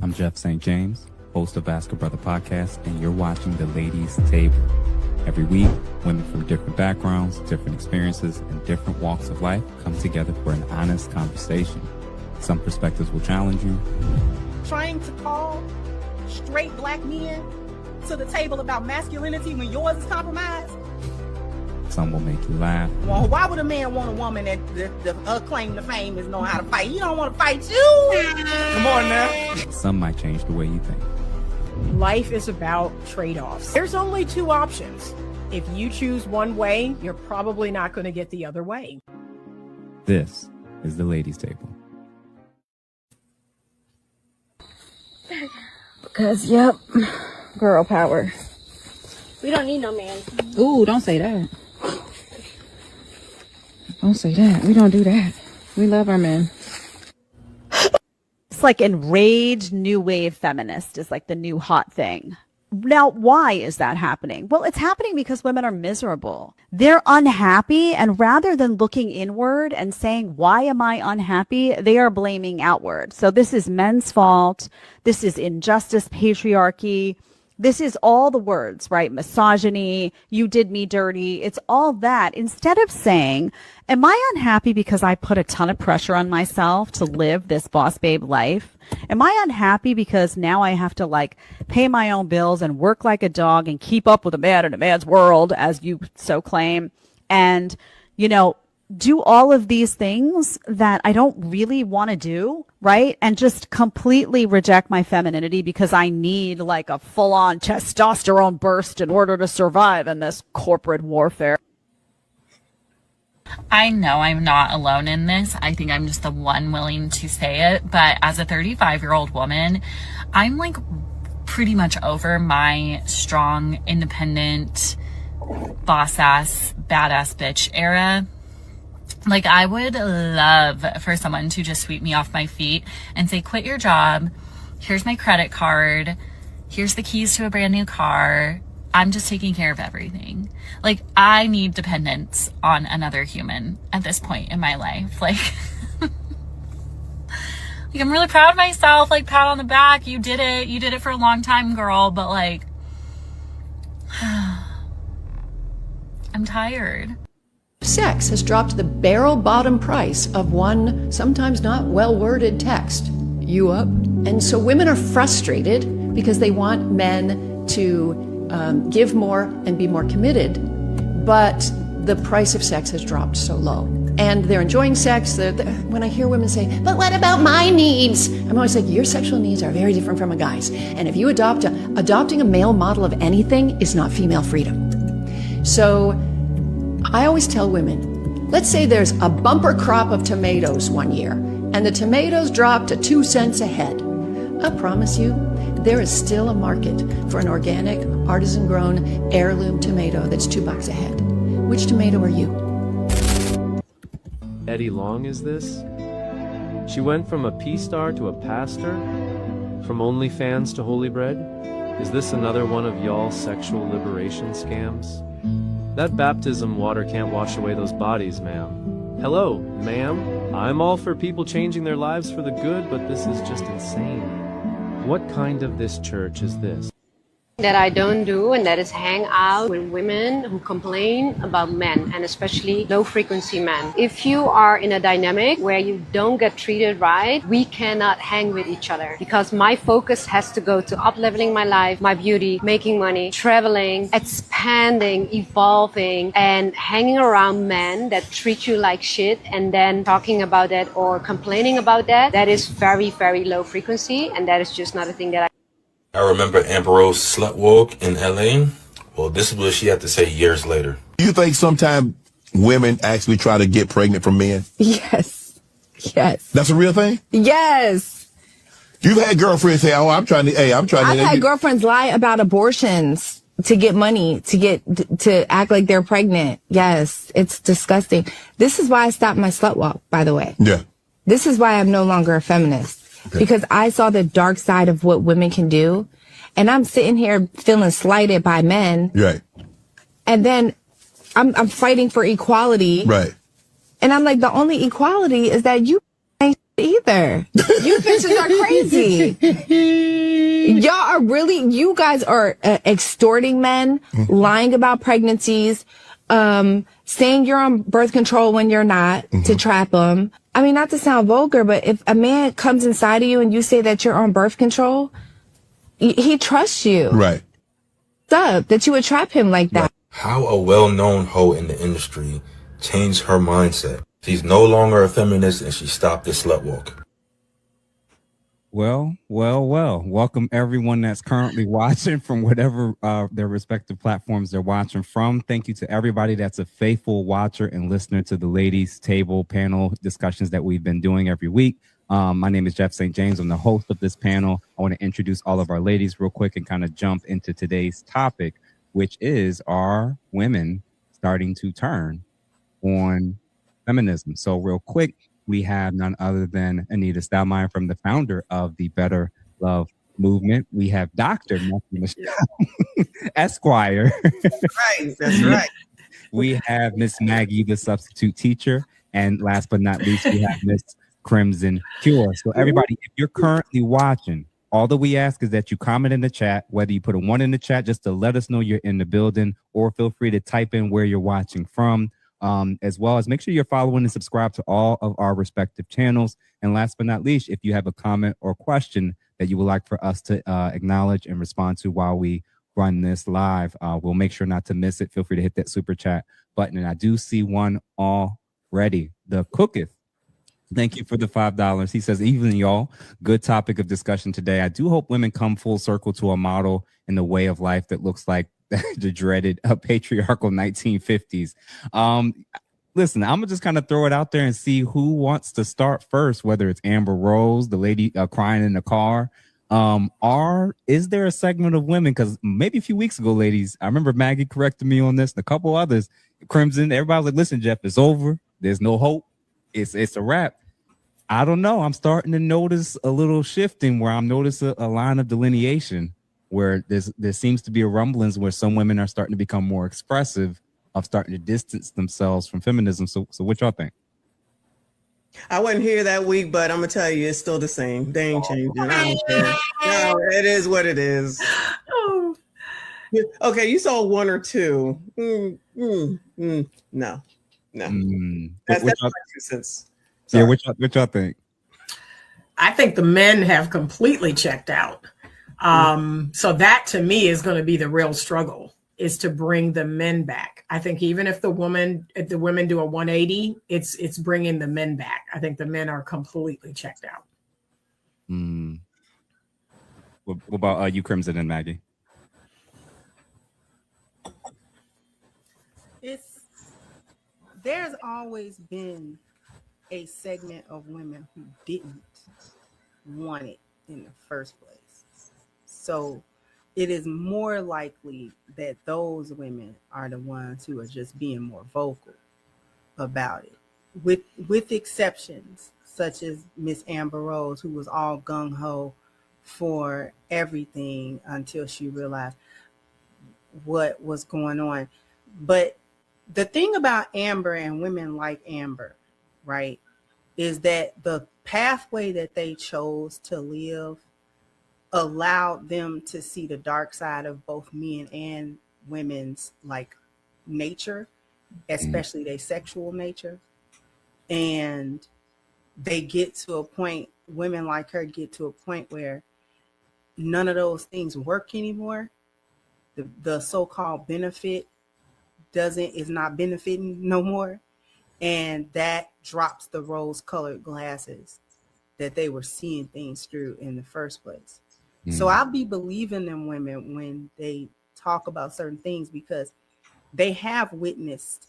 I'm Jeff St. James, host of Ask a Brother podcast, and you're watching The Ladies Table. Every week, women from different backgrounds, different experiences, and different walks of life come together for an honest conversation. Some perspectives will challenge you. Trying to call straight black men to the table about masculinity when yours is compromised. Some will make you laugh. Well, why would a man want a woman that the claim to fame is knowing how to fight? He don't want to fight you. Come on now. Some might change the way you think. Life is about trade-offs. There's only two options. If you choose one way, you're probably not going to get the other way. This is The Ladies Table. Because, yep, girl power. We don't need no man. Ooh, don't say that. Don't say that. We don't do that. We love our men. It's like enraged new wave feminist is like the new hot thing. Now, why is that happening? Well, it's happening because women are miserable. They're unhappy, and rather than looking inward and saying, why am I unhappy? They are blaming outward. So this is men's fault. This is injustice, patriarchy. This is all the words, right? Misogyny, you did me dirty. It's all that. Instead of saying, am I unhappy because I put a ton of pressure on myself to live this boss babe life? Am I unhappy because now I have to like pay my own bills and work like a dog and keep up with a man in a man's world, as you so claim? And, you know, do all of these things that I don't really want to do, right? And just completely reject my femininity because I need like a full-on testosterone burst in order to survive in this corporate warfare. I know I'm not alone in this. I think I'm just the one willing to say it. But as a 35-year-old woman, I'm like pretty much over my strong, independent, boss-ass, badass bitch era. Like, I would love for someone to just sweep me off my feet and say, quit your job. Here's my credit card. Here's the keys to a brand new car. I'm just taking care of everything. Like, I need dependence on another human at this point in my life. Like, I'm really proud of myself. Like, pat on the back. You did it. You did it for a long time, girl. But like, I'm tired. Sex has dropped the barrel bottom price of one sometimes not well-worded text. You up? And so women are frustrated because they want men to give more and be more committed, but the price of sex has dropped so low. And they're enjoying sex. When I hear women say, but what about my needs? I'm always like, your sexual needs are very different from a guy's. And if you adopting a male model of anything is not female freedom. So I always tell women, let's say there's a bumper crop of tomatoes one year, and the tomatoes drop to 2 cents a head. I promise you, there is still a market for an organic, artisan-grown, heirloom tomato that's $2 a head. Which tomato are you? Eddie Long is this? She went from a P-star to a pastor? From OnlyFans to Holy Bread? Is this another one of y'all's sexual liberation scams? That baptism water can't wash away those bodies, ma'am. Hello, ma'am. I'm all for people changing their lives for the good, but this is just insane. What kind of this church is this? That I don't do, and that is hang out with women who complain about men, and especially low-frequency men. If you are in a dynamic where you don't get treated right, we cannot hang with each other, because my focus has to go to up-leveling my life, my beauty, making money, traveling, expanding, evolving, and hanging around men that treat you like shit and then talking about that or complaining about that. That is very, very low frequency, and that is just not a thing that I remember Amber Rose slut walk in LA. Well, this is what she had to say years later. Do you think sometimes women actually try to get pregnant from men? Yes. Yes. That's a real thing? Yes. You've had girlfriends say, oh, I've had girlfriends lie about abortions to get money, to act like they're pregnant. Yes. It's disgusting. This is why I stopped my slut walk, by the way. Yeah. This is why I'm no longer a feminist. Okay. Because I saw the dark side of what women can do. And I'm sitting here feeling slighted by men. Right. And then I'm fighting for equality. Right. And I'm like, the only equality is that you ain't either. You bitches are crazy. Y'all are really, you guys are extorting men, lying about pregnancies, saying you're on birth control when you're not to trap them. I mean, not to sound vulgar, but if a man comes inside of you and you say that you're on birth control, he trusts you. Right. That you would trap him like that. How a well-known hoe in the industry changed her mindset. She's no longer a feminist and she stopped the slut walk. Well. Welcome everyone that's currently watching from whatever their respective platforms they're watching from. Thank you to everybody that's a faithful watcher and listener to the Ladies Table panel discussions that we've been doing every week. My name is Jeff St. James. I'm the host of this panel. I want to introduce all of our ladies real quick and kind of jump into today's topic, which is, are women starting to turn on feminism? So real quick, we have none other than Anita Stallmeyer, from the founder of the Better Love Movement. We have Dr. Matthew Michelle, Esquire. That's right. We have Miss Maggie, the substitute teacher. And last but not least, we have Miss Crimson Cure. So everybody, if you're currently watching, all that we ask is that you comment in the chat, whether you put a 1 in the chat just to let us know you're in the building, or feel free to type in where you're watching from. As well as make sure you're following and subscribe to all of our respective channels. And last but not least, if you have a comment or question that you would like for us to acknowledge and respond to while we run this live, we'll make sure not to miss it. Feel free to hit that super chat button. And I do see one already. The Cooketh. Thank you for the $5. He says, evening, y'all. Good topic of discussion today. I do hope women come full circle to a model in the way of life that looks like the dreaded patriarchal 1950s. Listen, I'm gonna just kind of throw it out there and see who wants to start first, whether it's Amber Rose, the lady crying in the car. Is there a segment of women? Because maybe a few weeks ago, ladies, I remember Maggie corrected me on this and a couple others. Crimson, everybody was like, listen, Jeff, it's over. There's no hope. It's a wrap. I don't know. I'm starting to notice a little shifting where I'm noticing a line of delineation where there seems to be a rumblings where some women are starting to become more expressive of starting to distance themselves from feminism. So what y'all think? I wasn't here that week, but I'm gonna tell you, it's still the same. They ain't changing. I don't care. No, it is what it is. Okay, you saw 1 or 2. No. That's my 2 cents. Yeah, what y'all think? I think the men have completely checked out. So that to me is going to be the real struggle, is to bring the men back. I think even if the women do a 180, it's bringing the men back. I think the men are completely checked out. What about you, Crimson and Maggie? There's always been a segment of women who didn't want it in the first place. So it is more likely that those women are the ones who are just being more vocal about it, with exceptions such as Miss Amber Rose, who was all gung-ho for everything until she realized what was going on. But the thing about Amber and women like Amber, right, is that the pathway that they chose to live allowed them to see the dark side of both men and women's like nature, especially their sexual nature. And they get to a point, women like her get to a point where none of those things work anymore. The so-called benefit is not benefiting no more. And that drops the rose-colored glasses that they were seeing things through in the first place. So I'll be believing in women when they talk about certain things, because they have witnessed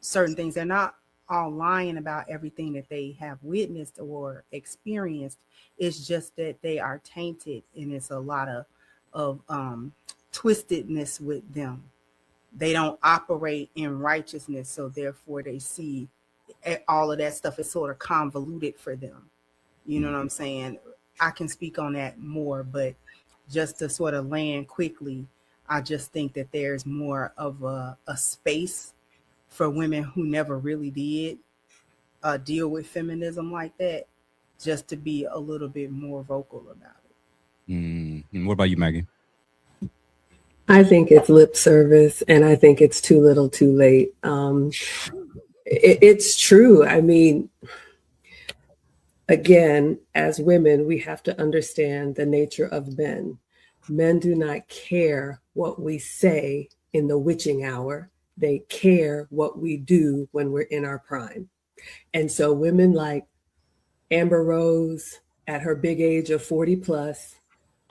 certain things. They're not all lying about everything that they have witnessed or experienced. It's just that they are tainted, and it's a lot of twistedness with them. They don't operate in righteousness, so therefore they see all of that stuff is sort of convoluted for them. You know what I'm saying? I can speak on that more, but just to sort of land quickly, I just think that there's more of a space for women who never really did deal with feminism like that, just to be a little bit more vocal about it. What about you, Maggie? I think it's lip service, and I think it's too little too late. It's true. I mean, again, as women, we have to understand the nature of men. Men do not care what we say in the witching hour. They care what we do when we're in our prime. And so women like Amber Rose at her big age of 40 plus,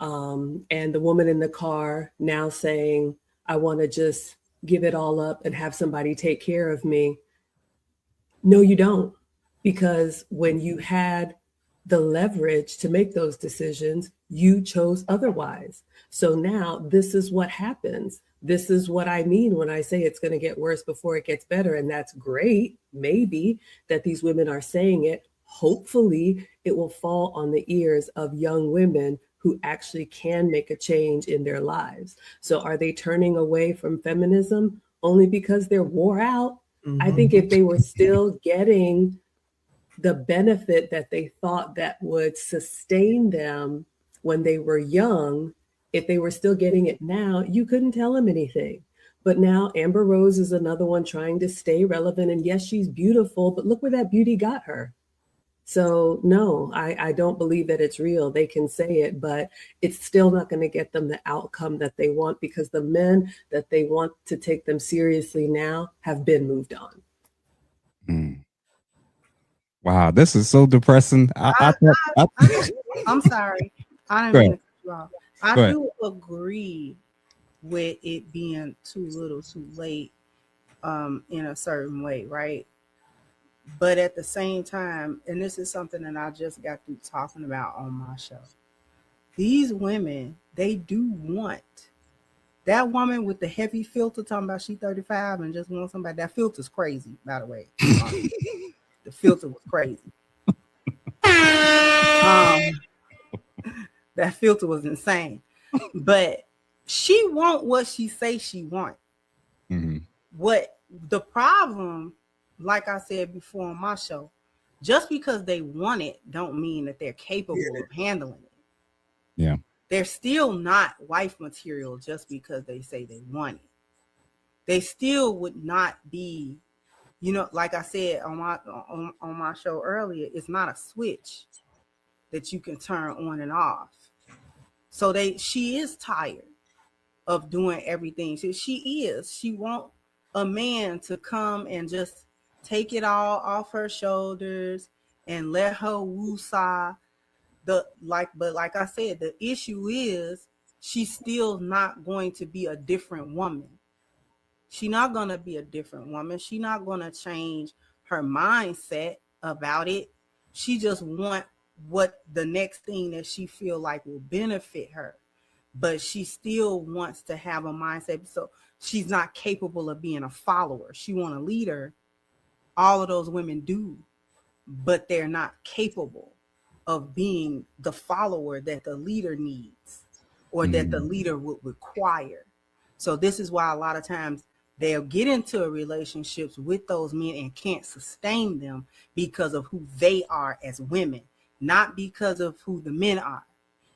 and the woman in the car now saying, I want to just give it all up and have somebody take care of me. No, you don't. Because when you had the leverage to make those decisions, you chose otherwise. So now this is what happens. This is what I mean when I say it's going to get worse before it gets better. And that's great, maybe, that these women are saying it. Hopefully, it will fall on the ears of young women who actually can make a change in their lives. So are they turning away from feminism only because they're wore out? I think if they were still getting the benefit that they thought that would sustain them when they were young, if they were still getting it now, you couldn't tell them anything. But now Amber Rose is another one trying to stay relevant. And yes, she's beautiful, but look where that beauty got her. So no, I don't believe that it's real. They can say it, but it's still not going to get them the outcome that they want, because the men that they want to take them seriously now have been moved on. Wow, this is so depressing. I'm sorry. I didn't mean to cut you off. I do agree with it being too little too late in a certain way, right? But at the same time, and this is something that I just got through talking about on my show, these women, they do want that woman with the heavy filter talking about she 35 and just want somebody. That filter's crazy, by the way. The filter was crazy. That filter was insane. But she want what she say she want. What the problem, like I said before on my show, just because they want it don't mean that they're capable of handling it. Yeah. They're still not wife material just because they say they want it. They still would not be, you know, like I said on my show earlier, it's not a switch that you can turn on and off. So she is tired of doing everything. She want a man to come and just take it all off her shoulders and let her woosah. But like I said, the issue is she's still not going to be a different woman. She's not going to be a different woman. She's not going to change her mindset about it. She just want what the next thing that she feel like will benefit her. But she still wants to have a mindset. So she's not capable of being a follower. She want a leader. All of those women do, but they're not capable of being the follower that the leader needs or that the leader would require. So this is why a lot of times they'll get into relationships with those men and can't sustain them because of who they are as women, not because of who the men are,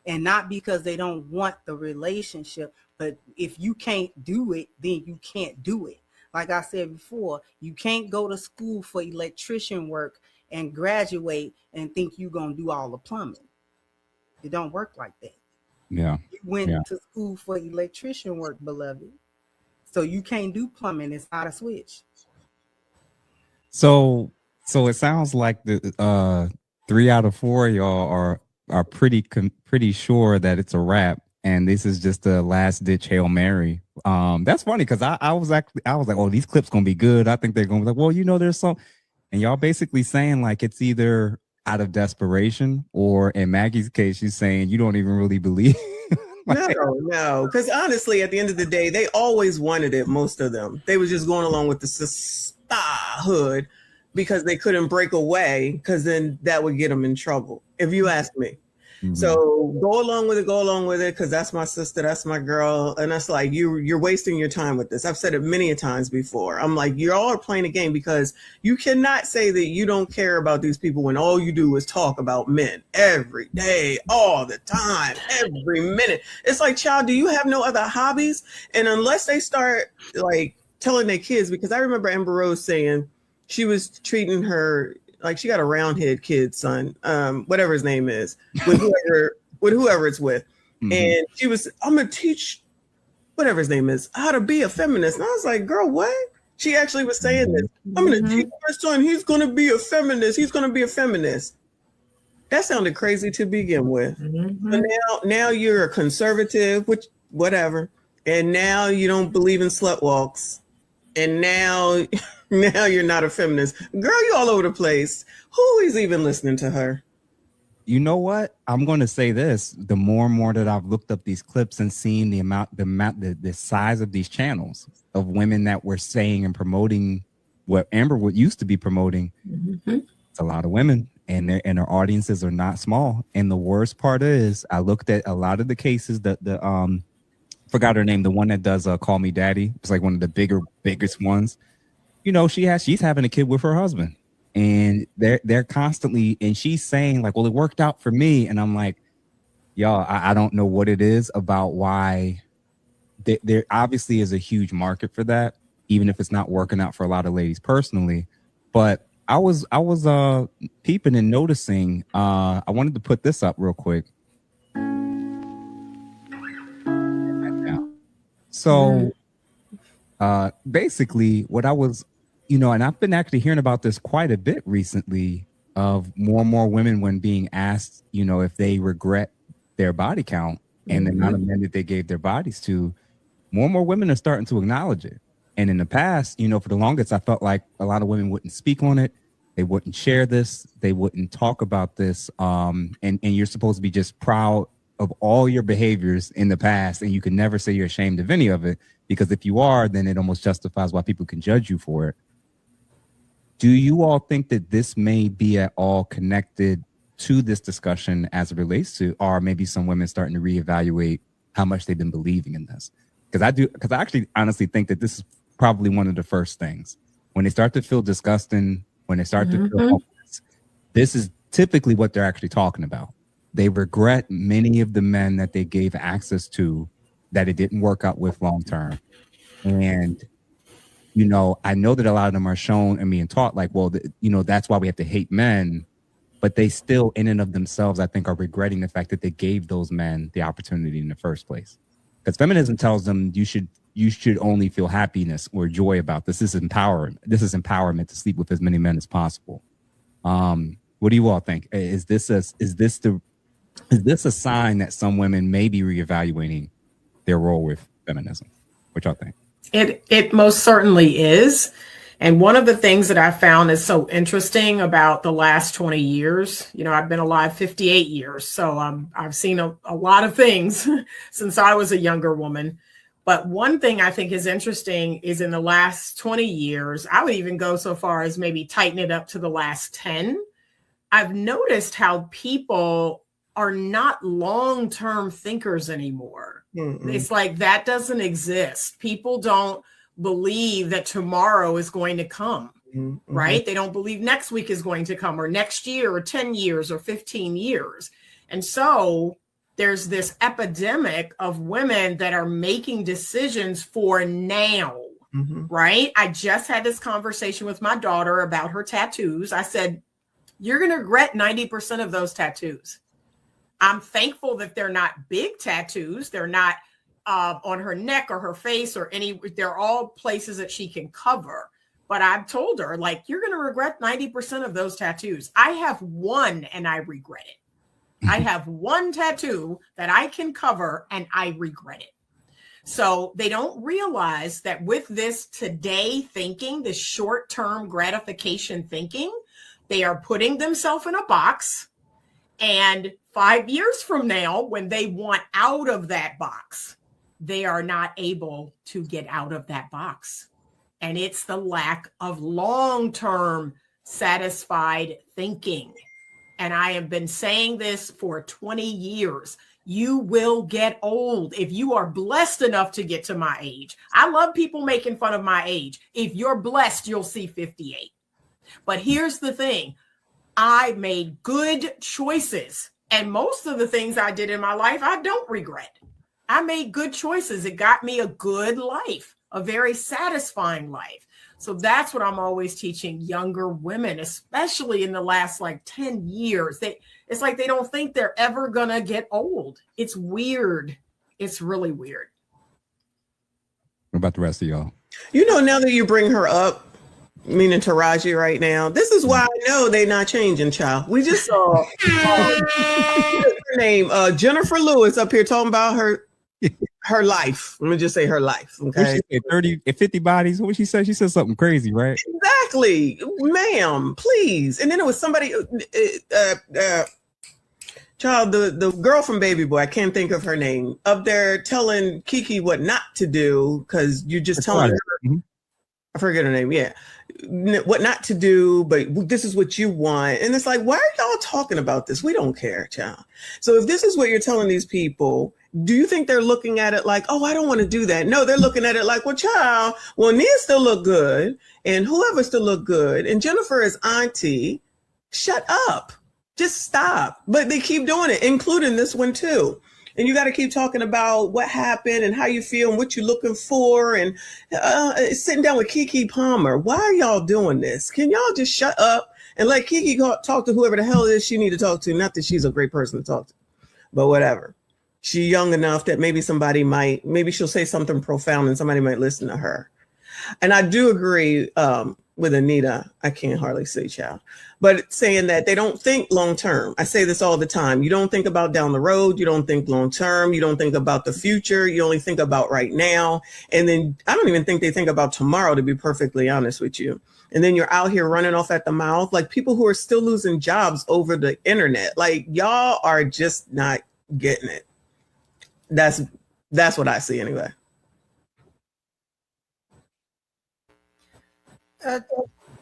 and not because they don't want the relationship. But if you can't do it, then you can't do it. Like I said before, you can't go to school for electrician work and graduate and think you're going to do all the plumbing. It don't work like that. Yeah. You went to school for electrician work, beloved. So you can't do plumbing. It's not a switch. So it sounds like the 3 out of 4 of y'all are pretty sure that it's a wrap, and this is just a last ditch Hail Mary. That's funny because I was like, oh, these clips gonna be good. I think they're gonna be like, well, you know, there's some, and y'all basically saying like it's either out of desperation or in Maggie's case, she's saying you don't even really believe. No, because honestly, at the end of the day, they always wanted it. Most of them, they was just going along with the sisterhood because they couldn't break away, because then that would get them in trouble. If you ask me, So go along with it, because that's my sister, that's my girl. And that's like, you're wasting your time with this. I've said it many a times before. I'm like, you all are playing a game, because you cannot say that you don't care about these people when all you do is talk about men every day, all the time, every minute. It's like, child, do you have no other hobbies? And unless they start like telling their kids, because I remember Amber Rose saying she was treating her, like she got a roundhead kid, son, whatever his name is, with whoever it's with. And she was, I'm going to teach whatever his name is how to be a feminist. And I was like, girl, what? She actually was saying this. I'm going to teach my son, he's going to be a feminist. He's going to be a feminist. That sounded crazy to begin with. But now you're a conservative, which whatever. And now you don't believe in slut walks. And now you're not a feminist. Girl, you all over the place. Who is even listening to her? You know what? I'm going to say this. The more and more that I've looked up these clips and seen the size of these channels of women that were saying and promoting what Amber Wood used to be promoting, it's a lot of women, and their audiences are not small. And the worst part is, I looked at a lot of the cases that forgot her name, the one that does Call Me Daddy. It's like one of the biggest ones. You know, she's having a kid with her husband, and they're constantly, and she's saying like, well, it worked out for me. And I'm like, y'all, I don't know what it is about why there obviously is a huge market for that, even if it's not working out for a lot of ladies personally. But I was peeping and noticing, I wanted to put this up real quick. So basically what I was, and I've been actually hearing about this quite a bit recently, of more and more women, when being asked, if they regret their body count and the amount of men that they gave their bodies to, more and more women are starting to acknowledge it. And in the past, for the longest, I felt like a lot of women wouldn't speak on it. They wouldn't share this. They wouldn't talk about this. And you're supposed to be just proud of all your behaviors in the past, and you can never say you're ashamed of any of it, because if you are, then it almost justifies why people can judge you for it. Do you all think that this may be at all connected to this discussion as it relates to, or maybe some women starting to reevaluate how much they've been believing in this? Because I actually honestly think that this is probably one of the first things. When they start to feel disgusting, when they start to feel hopeless, this is typically what they're actually talking about. They regret many of the men that they gave access to that it didn't work out with long term. And, I know that a lot of them are shown and being taught like, well, that's why we have to hate men. But they still, in and of themselves, I think, are regretting the fact that they gave those men the opportunity in the first place. Because feminism tells them you should only feel happiness or joy about this. This is empowerment. This is empowerment to sleep with as many men as possible. What do you all think? Is this a sign that some women may be reevaluating their role with feminism? What y'all think? It most certainly is. And one of the things that I found is so interesting about the last 20 years, I've been alive 58 years. So I've seen a lot of things since I was a younger woman. But one thing I think is interesting is in the last 20 years, I would even go so far as maybe tighten it up to the last 10. I've noticed how people are not long-term thinkers anymore. It's like that doesn't exist. People don't believe that tomorrow is going to come, right? They don't believe next week is going to come, or next year, or 10 years, or 15 years. And so there's this epidemic of women that are making decisions for now, right? I just had this conversation with my daughter about her tattoos. I said, you're going to regret 90% of those tattoos. I'm thankful that they're not big tattoos. They're not on her neck or her face or they're all places that she can cover. But I've told her, like, you're going to regret 90% of those tattoos. I have one and I regret it. I have one tattoo that I can cover and I regret it. So they don't realize that with this today thinking, this short-term gratification thinking, they are putting themselves in a box. And 5 years from now, when they want out of that box, they are not able to get out of that box. And it's the lack of long-term satisfied thinking. and I have been saying this for 20 years. You will get old if you are blessed enough to get to my age. I love people making fun of my age. If you're blessed, you'll see 58. But here's the thing. I made good choices. And most of the things I did in my life, I don't regret. I made good choices. It got me a good life, a very satisfying life. So that's what I'm always teaching younger women, especially in the last like 10 years. It's like they don't think they're ever going to get old. It's weird. It's really weird. What about the rest of y'all? You know, now that you bring her up, meaning Taraji right now, this is why I know they're not changing, child. We just saw her name, Jennifer Lewis up here talking about her life. Let me just say her life. Okay. 30 and 50 bodies. What did she say? She said something crazy, right? Exactly. Ma'am, please. And then it was somebody, child, the girl from Baby Boy, I can't think of her name, up there telling Kiki what not to do because you're just telling her. Mm-hmm. I forget her name. Yeah. What not to do, but this is what you want. And it's like, why are y'all talking about this? We don't care, child. So if this is what you're telling these people, do you think they're looking at it like, oh, I don't want to do that? No, they're looking at it like, well, child, well, Nia still look good and whoever still look good. And Jennifer is auntie. Shut up. Just stop. But they keep doing it, including this one too. And you got to keep talking about what happened and how you feel and what you're looking for and sitting down with Keke Palmer. Why are y'all doing this? Can y'all just shut up and let Keke go talk to whoever the hell it is she need to talk to? Not that she's a great person to talk to, but whatever. She's young enough that maybe maybe she'll say something profound and somebody might listen to her. And I do agree with Anita. I can't hardly say child, but saying that they don't think long term. I say this all the time. You don't think about down the road. You don't think long term. You don't think about the future. You only think about right now. And then I don't even think they think about tomorrow, to be perfectly honest with you. And then you're out here running off at the mouth, like people who are still losing jobs over the internet. Like y'all are just not getting it. That's what I see anyway.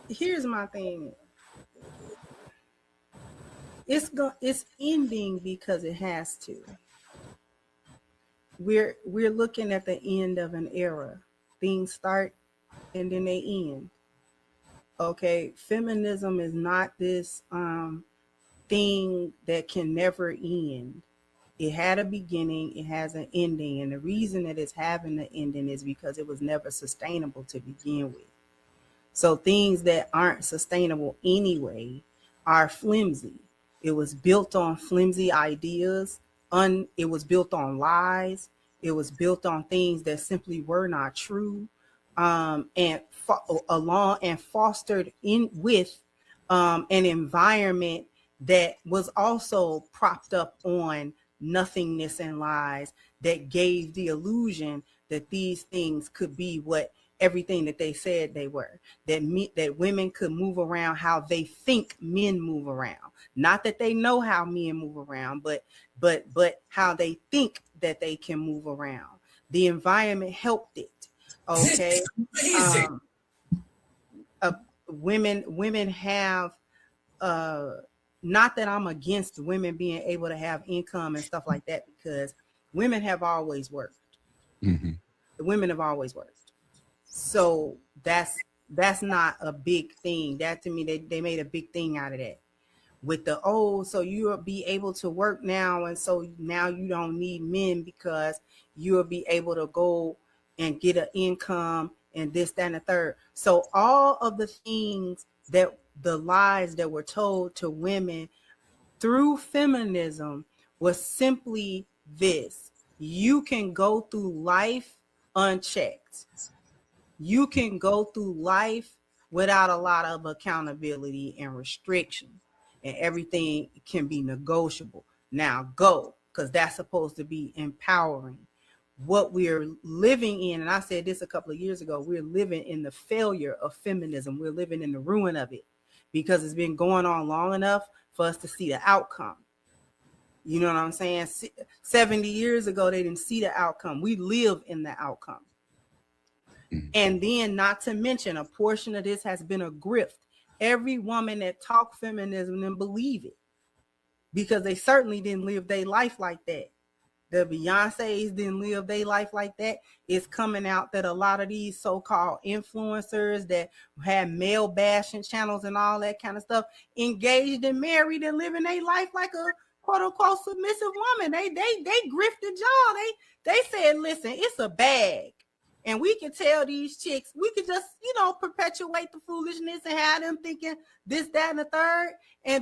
Here's my thing. It's ending because it has to. We're looking at the end of an era. Things start and then they end. Okay, feminism is not this thing that can never end. It had a beginning, it has an ending, and the reason that it's having an ending is because it was never sustainable to begin with. So things that aren't sustainable anyway are flimsy. It was built on flimsy ideas. It was built on lies. It was built on things that simply were not true, and fostered in with an environment that was also propped up on nothingness and lies that gave the illusion that these things could be what everything that they said they were, that women could move around how they think men move around. Not that they know how men move around, but how they think that they can move around. The environment helped it. Okay. Women have not that I'm against women being able to have income and stuff like that, because women have always worked. Mm-hmm. The women have always worked. So that's not a big thing. That to me, they made a big thing out of that. With the so you'll be able to work now, and so now you don't need men because you'll be able to go and get an income and this, that, and the third. So all of the things that the lies that were told to women through feminism was simply this: you can go through life unchecked. You can go through life without a lot of accountability and restriction, and everything can be negotiable. Now go, because that's supposed to be empowering. What we're living in, and I said this a couple of years ago, we're living in the failure of feminism. We're living in the ruin of it because it's been going on long enough for us to see the outcome. You know what I'm saying? 70 years ago, they didn't see the outcome. We live in the outcome. And then, not to mention, a portion of this has been a grift. Every woman that talk feminism and believe it. because they certainly didn't live their life like that. The Beyoncés didn't live their life like that. It's coming out that a lot of these so-called influencers that had male bashing channels and all that kind of stuff, engaged and married and living their life like a quote unquote submissive woman. They grifted y'all. They said, listen, it's a bag. And we can tell these chicks, we could just, perpetuate the foolishness and have them thinking this, that, and the third.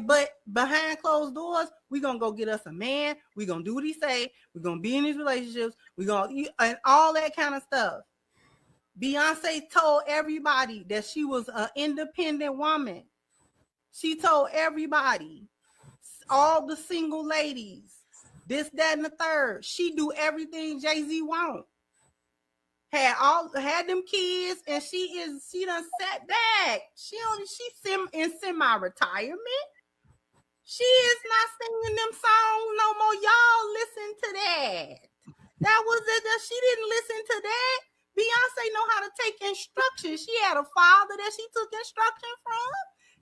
But behind closed doors, we're going to go get us a man. We're going to do what he say. We're going to be in these relationships. And all that kind of stuff. Beyonce told everybody that she was an independent woman. She told everybody, all the single ladies, this, that, and the third. She do everything Jay-Z wants. Had them kids, and she done sat back. She in semi-retirement. She is not singing them songs no more. Y'all listen to that. That was it. She didn't listen to that. Beyonce know how to take instruction. She had a father that she took instruction from,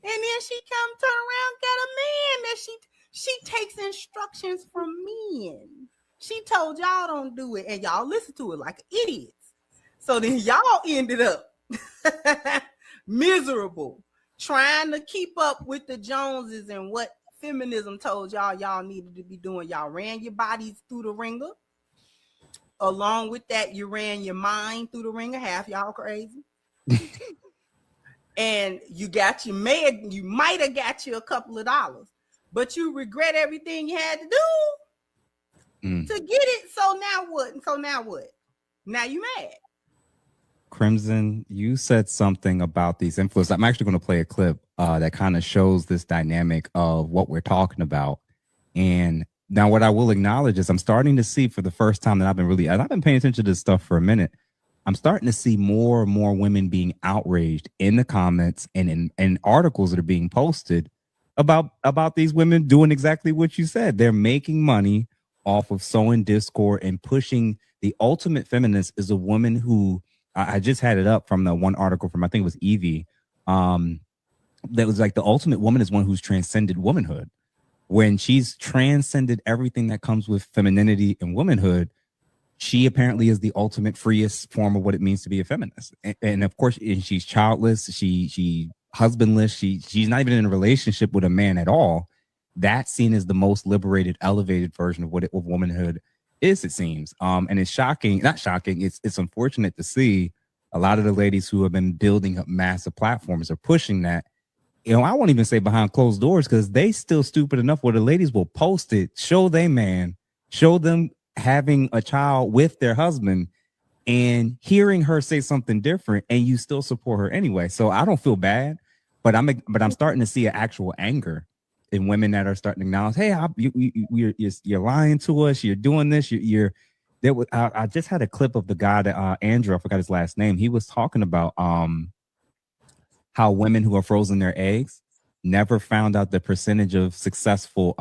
and then she come turn around got a man that she takes instructions from men. She told y'all don't do it, and y'all listen to it like idiots. So then y'all ended up miserable, trying to keep up with the Joneses and what feminism told y'all needed to be doing. Y'all ran your bodies through the ringer. Along with that, you ran your mind through the ringer. Half y'all crazy. And you might have got you a couple of dollars, but you regret everything you had to do to get it. So now what? Now you mad. Crimson, you said something about these influencers. I'm actually going to play a clip that kind of shows this dynamic of what we're talking about. And now what I will acknowledge is I'm starting to see for the first time that I've been paying attention to this stuff for a minute. I'm starting to see more and more women being outraged in the comments and in articles that are being posted about these women doing exactly what you said. They're making money off of sowing discord and pushing. The ultimate feminist is a woman who, I just had it up from the one article from, I think it was Evie. That was like, the ultimate woman is one who's transcended womanhood. When she's transcended everything that comes with femininity and womanhood, she apparently is the ultimate freest form of what it means to be a feminist. And of course, she's childless. She husbandless. She's not even in a relationship with a man at all. That's seen as the most liberated, elevated version of what womanhood is, it seems. And it's not shocking. It's unfortunate to see a lot of the ladies who have been building up massive platforms are pushing that. I won't even say behind closed doors, because they still stupid enough where the ladies will post it, show their man, show them having a child with their husband, and hearing her say something different, and you still support her anyway. So I don't feel bad, but I'm starting to see an actual anger in women that are starting to acknowledge, hey, you're lying to us, you're doing this, I just had a clip of the guy that Andrew, I forgot his last name. He was talking about how women who are frozen their eggs never found out the percentage of successful.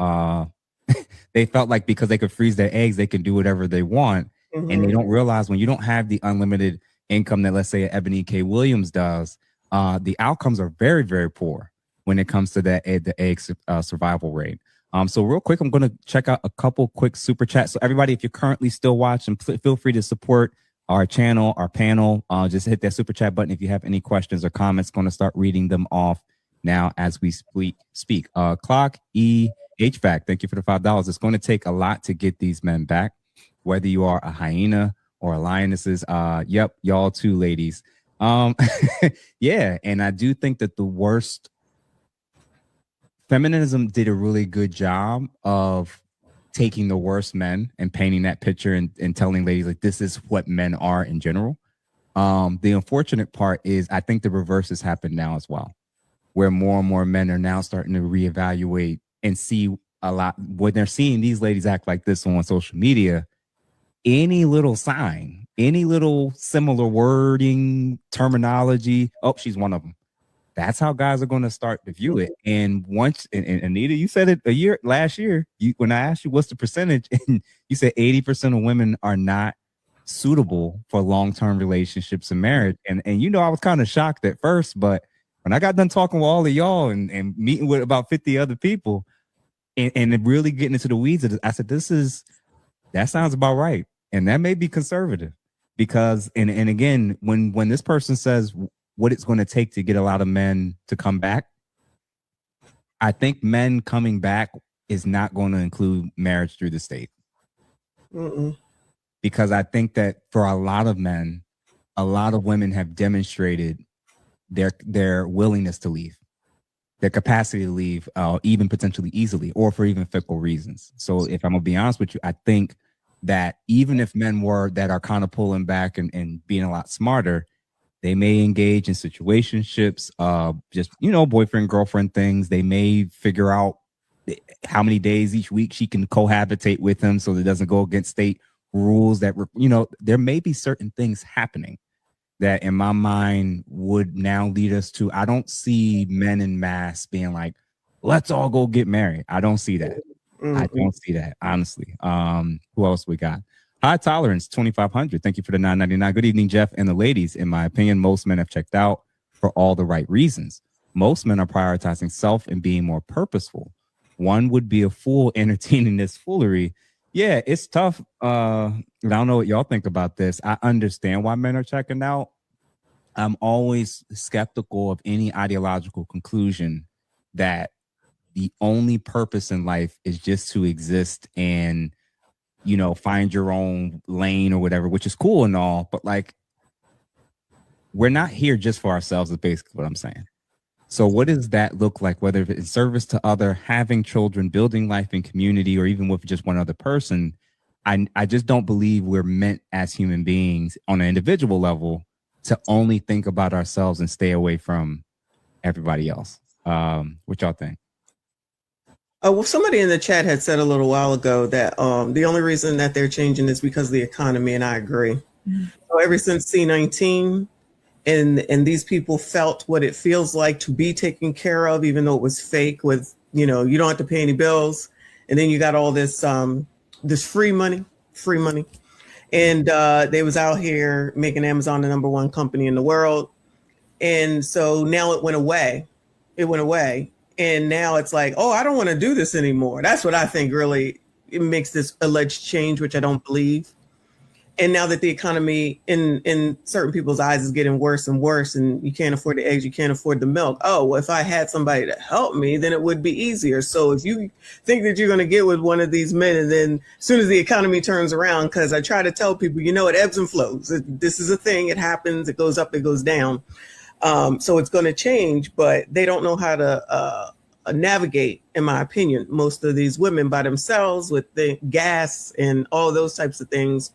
They felt like because they could freeze their eggs, they can do whatever they want. Mm-hmm. And they don't realize when you don't have the unlimited income that, let's say, Ebony K. Williams does, the outcomes are very, very poor when it comes to the egg survival rate. So real quick, I'm going to check out a couple quick super chats. So everybody, if you're currently still watching, feel free to support our channel, our panel. Just hit that super chat button if you have any questions or comments. Going to start reading them off now as we speak. Clock E HVAC, thank you for the $5. It's going to take a lot to get these men back, whether you are a hyena or a lionesses. Yep, y'all too, ladies. Yeah, and I do think that the worst feminism did a really good job of taking the worst men and painting that picture and telling ladies like this is what men are in general. The unfortunate part is I think the reverse has happened now as well, where more and more men are now starting to reevaluate and see a lot when they're seeing these ladies act like this on social media. Any little sign, any little similar wording, terminology, oh, she's one of them. That's how guys are going to start to view it. And once, and Anita, you said it last year, when I asked you what's the percentage, and you said 80% of women are not suitable for long-term relationships and marriage. And I was kind of shocked at first, but when I got done talking with all of y'all and meeting with about 50 other people, and really getting into the weeds of this, I said, that sounds about right. And that may be conservative because, and again, when this person says what it's going to take to get a lot of men to come back, I think men coming back is not going to include marriage through the state. Because I think that for a lot of men, a lot of women have demonstrated their willingness to leave, their capacity to leave, even potentially easily, or for even fickle reasons. So if I'm gonna be honest with you, I think that even if men that are kind of pulling back and being a lot smarter, they may engage in situationships, just, boyfriend, girlfriend things. They may figure out how many days each week she can cohabitate with him so that it doesn't go against state rules. That, there may be certain things happening that in my mind would now lead us to, I don't see men en masse being like, let's all go get married. I don't see that. I don't see that, honestly. Who else we got? High Tolerance 2500. Thank you for the $9.99. Good evening, Jeff and the ladies. In my opinion, most men have checked out for all the right reasons. Most men are prioritizing self and being more purposeful. One would be a fool entertaining this foolery. Yeah, it's tough. I don't know what y'all think about this. I understand why men are checking out. I'm always skeptical of any ideological conclusion that the only purpose in life is just to exist and, find your own lane or whatever, which is cool and all, but like, we're not here just for ourselves is basically what I'm saying. So what does that look like, whether it's in service to other, having children, building life in community, or even with just one other person? I just don't believe we're meant as human beings on an individual level to only think about ourselves and stay away from everybody else. What y'all think? Well, somebody in the chat had said a little while ago that the only reason that they're changing is because of the economy, and I agree. So ever since C-19, and these people felt what it feels like to be taken care of, even though it was fake. With you don't have to pay any bills, and then you got all this this free money, and they was out here making Amazon the #1 company in the world, and so now it went away. And now it's like, oh, I don't want to do this anymore. That's what I think really it makes this alleged change, which I don't believe. And now that the economy in certain people's eyes is getting worse and worse, and you can't afford the eggs, you can't afford the milk. Oh, well, if I had somebody to help me, then it would be easier. So if you think that you're going to get with one of these men, and then as soon as the economy turns around, because I try to tell people, it ebbs and flows. This is a thing. It happens. It goes up. It goes down. So it's going to change, but they don't know how to navigate, in my opinion, most of these women by themselves with the gas and all those types of things.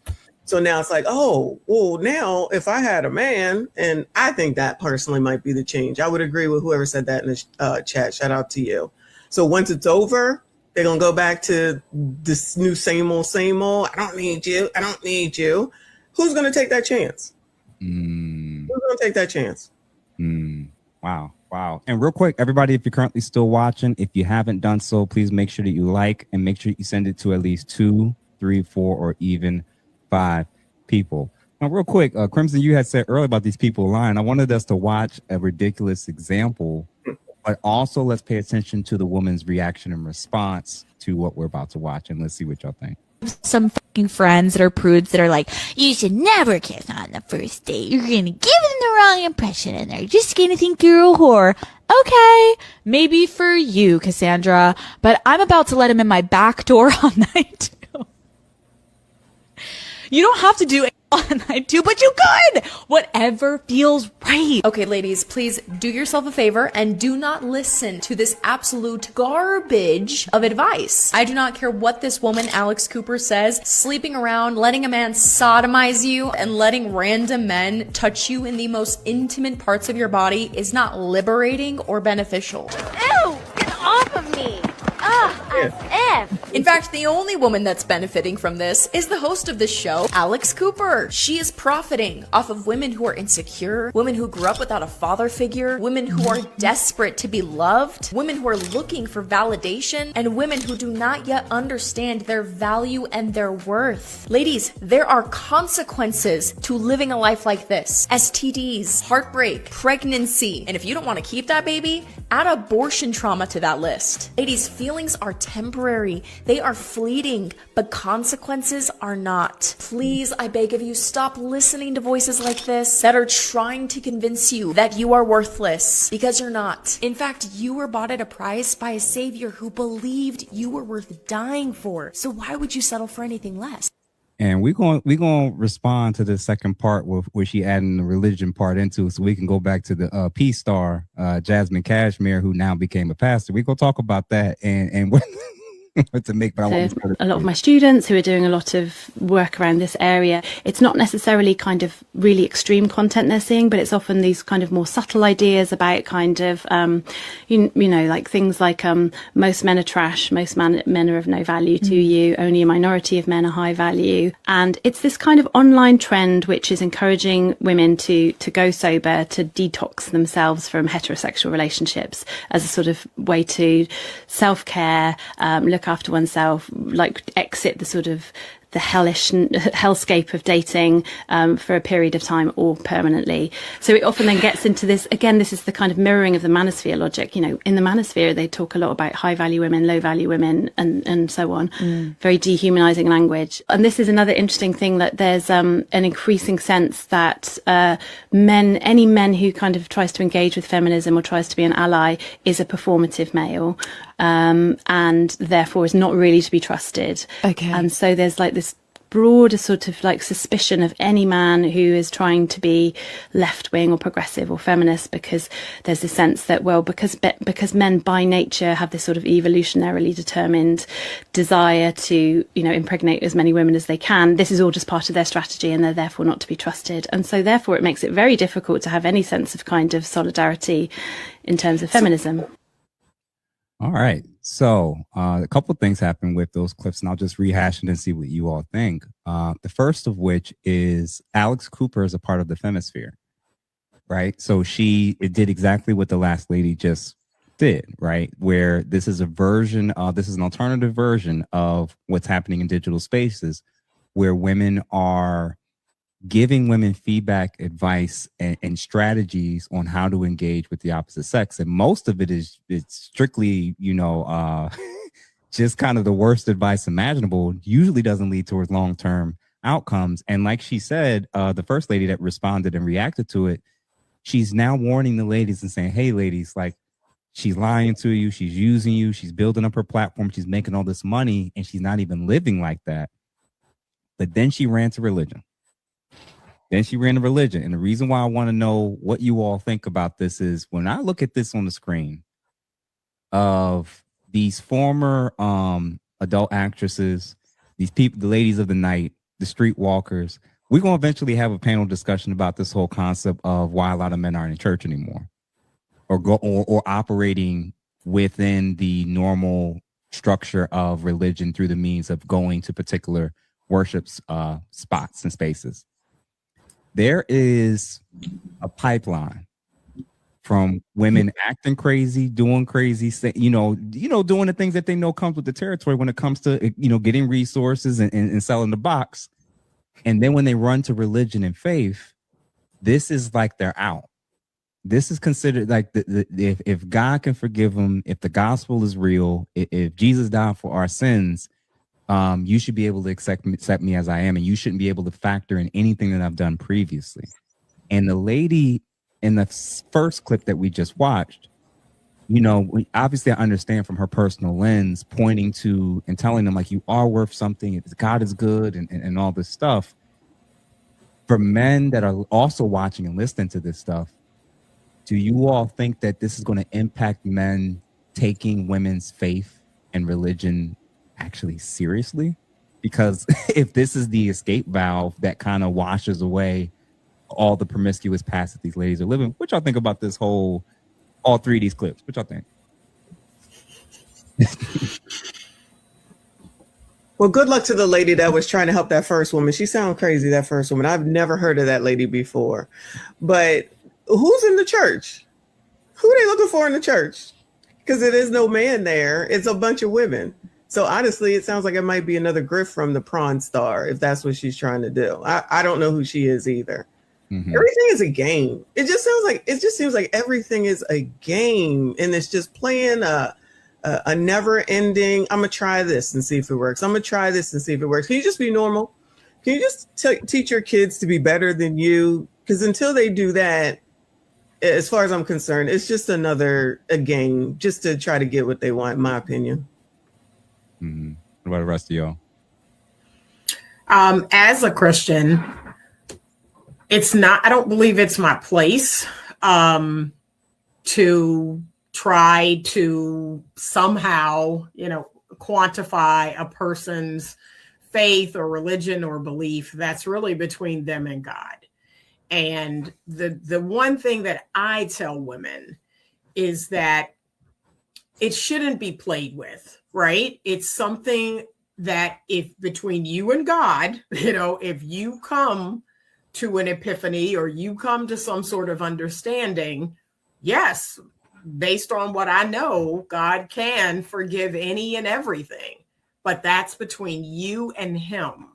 So now it's like, oh, well, now if I had a man, and I think that personally might be the change. I would agree with whoever said that in the chat. Shout out to you. So once it's over, they're going to go back to this new same old. I don't need you. Who's going to take that chance? Who's going to take that chance? Wow. And real quick, everybody, if you're currently still watching, if you haven't done so, please make sure that you like and make sure you send it to at least 2, 3, 4, or even 5 people. Now, real quick, Crimson, you had said earlier about these people lying. I wanted us to watch a ridiculous example, but also let's pay attention to the woman's reaction and response to what we're about to watch, and let's see what y'all think. Some fucking friends that are prudes that are like, you should never kiss on the first date. You're going to give them the wrong impression and they're just going to think you're a whore. Okay, maybe for you, Cassandra, but I'm about to let him in my back door all night. You don't have to do it all night too, but you could! Whatever feels right. Okay, ladies, please do yourself a favor and do not listen to this absolute garbage of advice. I do not care what this woman, Alex Cooper, says. Sleeping around, letting a man sodomize you, and letting random men touch you in the most intimate parts of your body is not liberating or beneficial. Ew! Get off of me! In fact, the only woman that's benefiting from this is the host of this show, Alex Cooper. She is profiting off of women who are insecure, women who grew up without a father figure, women who are desperate to be loved, women who are looking for validation, and women who do not yet understand their value and their worth. Ladies, there are consequences to living a life like this. STDs, heartbreak, pregnancy, and if you don't want to keep that baby, Add abortion trauma to that list. Ladies, feelings are temporary. They are fleeting, but consequences are not. Please, I beg of you, stop listening to voices like this that are trying to convince you that you are worthless, because you're not. In fact, you were bought at a price by a savior who believed you were worth dying for. So why would you settle for anything less? And we're going to respond to the second part where she adding the religion part into it, so we can go back to the Peace Star, Jasmine Cashmere, who now became a pastor. We're going to talk about that and what to make. But a lot of my students who are doing a lot of work around this area, it's not necessarily kind of really extreme content they're seeing, but it's often these kind of more subtle ideas about kind of, you know, like things like most men are trash, most men are of no value to you, only a minority of men are high value. And it's this kind of online trend which is encouraging women to go sober, to detox themselves from heterosexual relationships as a sort of way to self-care, look after oneself, like exit the sort of the hellscape of dating for a period of time or permanently. So it often then gets into this, again, this is the kind of mirroring of the manosphere logic. You know, in the manosphere, they talk a lot about high value women, low value women, and so on. Very dehumanizing language. And this is another interesting thing, that there's an increasing sense that any men who kind of tries to engage with feminism or tries to be an ally is a performative male. And therefore is not really to be trusted. Okay. And so there's like this broader sort of like suspicion of any man who is trying to be left wing or progressive or feminist, because there's this sense that, well, because men by nature have this sort of evolutionarily determined desire to, you know, impregnate as many women as they can, this is all just part of their strategy and they're therefore not to be trusted. And so therefore it makes it very difficult to have any sense of kind of solidarity in terms of feminism. All right. So a couple of things happened with those clips, and I'll just rehash it and see what you all think. The first of which is Alex Cooper is a part of the Femisphere, right? So it did exactly what the last lady just did, right? Where this is an alternative version of what's happening in digital spaces, where women are giving women feedback, advice, and strategies on how to engage with the opposite sex. And most of it's strictly, you know, just kind of the worst advice imaginable, usually doesn't lead towards long-term outcomes. And like she said, the first lady that responded and reacted to it, she's now warning the ladies and saying, hey, ladies, like, she's lying to you, she's using you, she's building up her platform, she's making all this money, and she's not even living like that. But then she ran to religion. And the reason why I want to know what you all think about this is, when I look at this on the screen of these former adult actresses, these people, the ladies of the night, the streetwalkers, we're going to eventually have a panel discussion about this whole concept of why a lot of men aren't in church anymore, or operating within the normal structure of religion through the means of going to particular worship spots and spaces. There is a pipeline from women acting crazy, doing crazy, doing the things that they know comes with the territory when it comes to, you know, getting resources and selling the box. And then when they run to religion and faith, this is like they're out. This is considered like if God can forgive them, if the gospel is real, if Jesus died for our sins, you should be able to accept me as I am, and you shouldn't be able to factor in anything that I've done previously. And the lady in the first clip that we just watched, you know, obviously I understand from her personal lens, pointing to and telling them, like, you are worth something, God is good, and all this stuff. For men that are also watching and listening to this stuff, do you all think that this is going to impact men taking women's faith and religion actually seriously? Because if this is the escape valve that kind of washes away all the promiscuous past that these ladies are living, what y'all think about this all three of these clips? What y'all think? Well, good luck to the lady that was trying to help that first woman. She sounds crazy, that first woman. I've never heard of that lady before. But who's in the church? Who are they looking for in the church? Because it is no man there. It's a bunch of women. So honestly, it sounds like it might be another grift from the Prawn Star, if that's what she's trying to do. I don't know who she is either. Everything is a game. It just seems like everything is a game, and it's just playing a never ending. I'm gonna try this and see if it works. I'm gonna try this and see if it works. Can you just be normal? Can you just teach your kids to be better than you? Because until they do that, as far as I'm concerned, it's just a game just to try to get what they want, in my opinion. Mm-hmm. What about the rest of y'all? As a Christian, I don't believe it's my place to try to somehow, quantify a person's faith or religion or belief. That's really between them and God. And the one thing that I tell women is that it shouldn't be played with, right? It's something that if between you and God, if you come to an epiphany or you come to some sort of understanding, yes, based on what I know, God can forgive any and everything, but that's between you and him.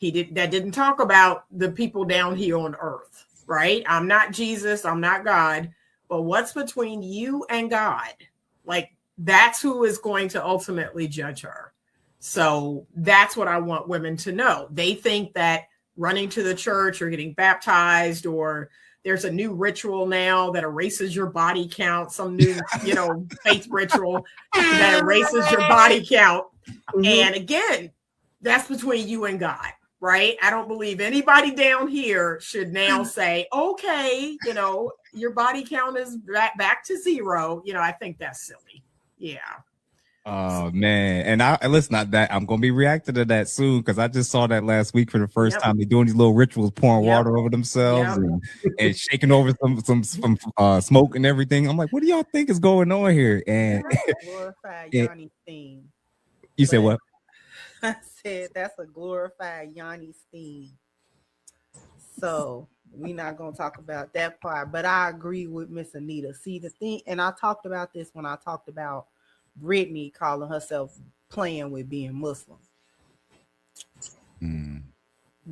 That didn't talk about the people down here on earth, right? I'm not Jesus, I'm not God, but what's between you and God? Like, that's who is going to ultimately judge her. So that's what I want women to know. They think that running to the church or getting baptized, or there's a new ritual now that erases your body count, some new, faith ritual that erases your body count. Mm-hmm. And again, that's between you and God, right? I don't believe anybody down here should now say, okay, your body count is back to zero. I think that's silly. Yeah. Oh man. And I'm gonna be reacting to that soon, because I just saw that last week for the first time. They're doing these little rituals, pouring water over themselves and shaking over some smoke and everything. I'm like, what do y'all think is going on here? And glorified Yanni's theme. You said what? I said that's a glorified Yanni's theme. So we're not gonna talk about that part, but I agree with Miss Anita. See, the thing, and I talked about this when I talked about Brittany calling herself playing with being Muslim.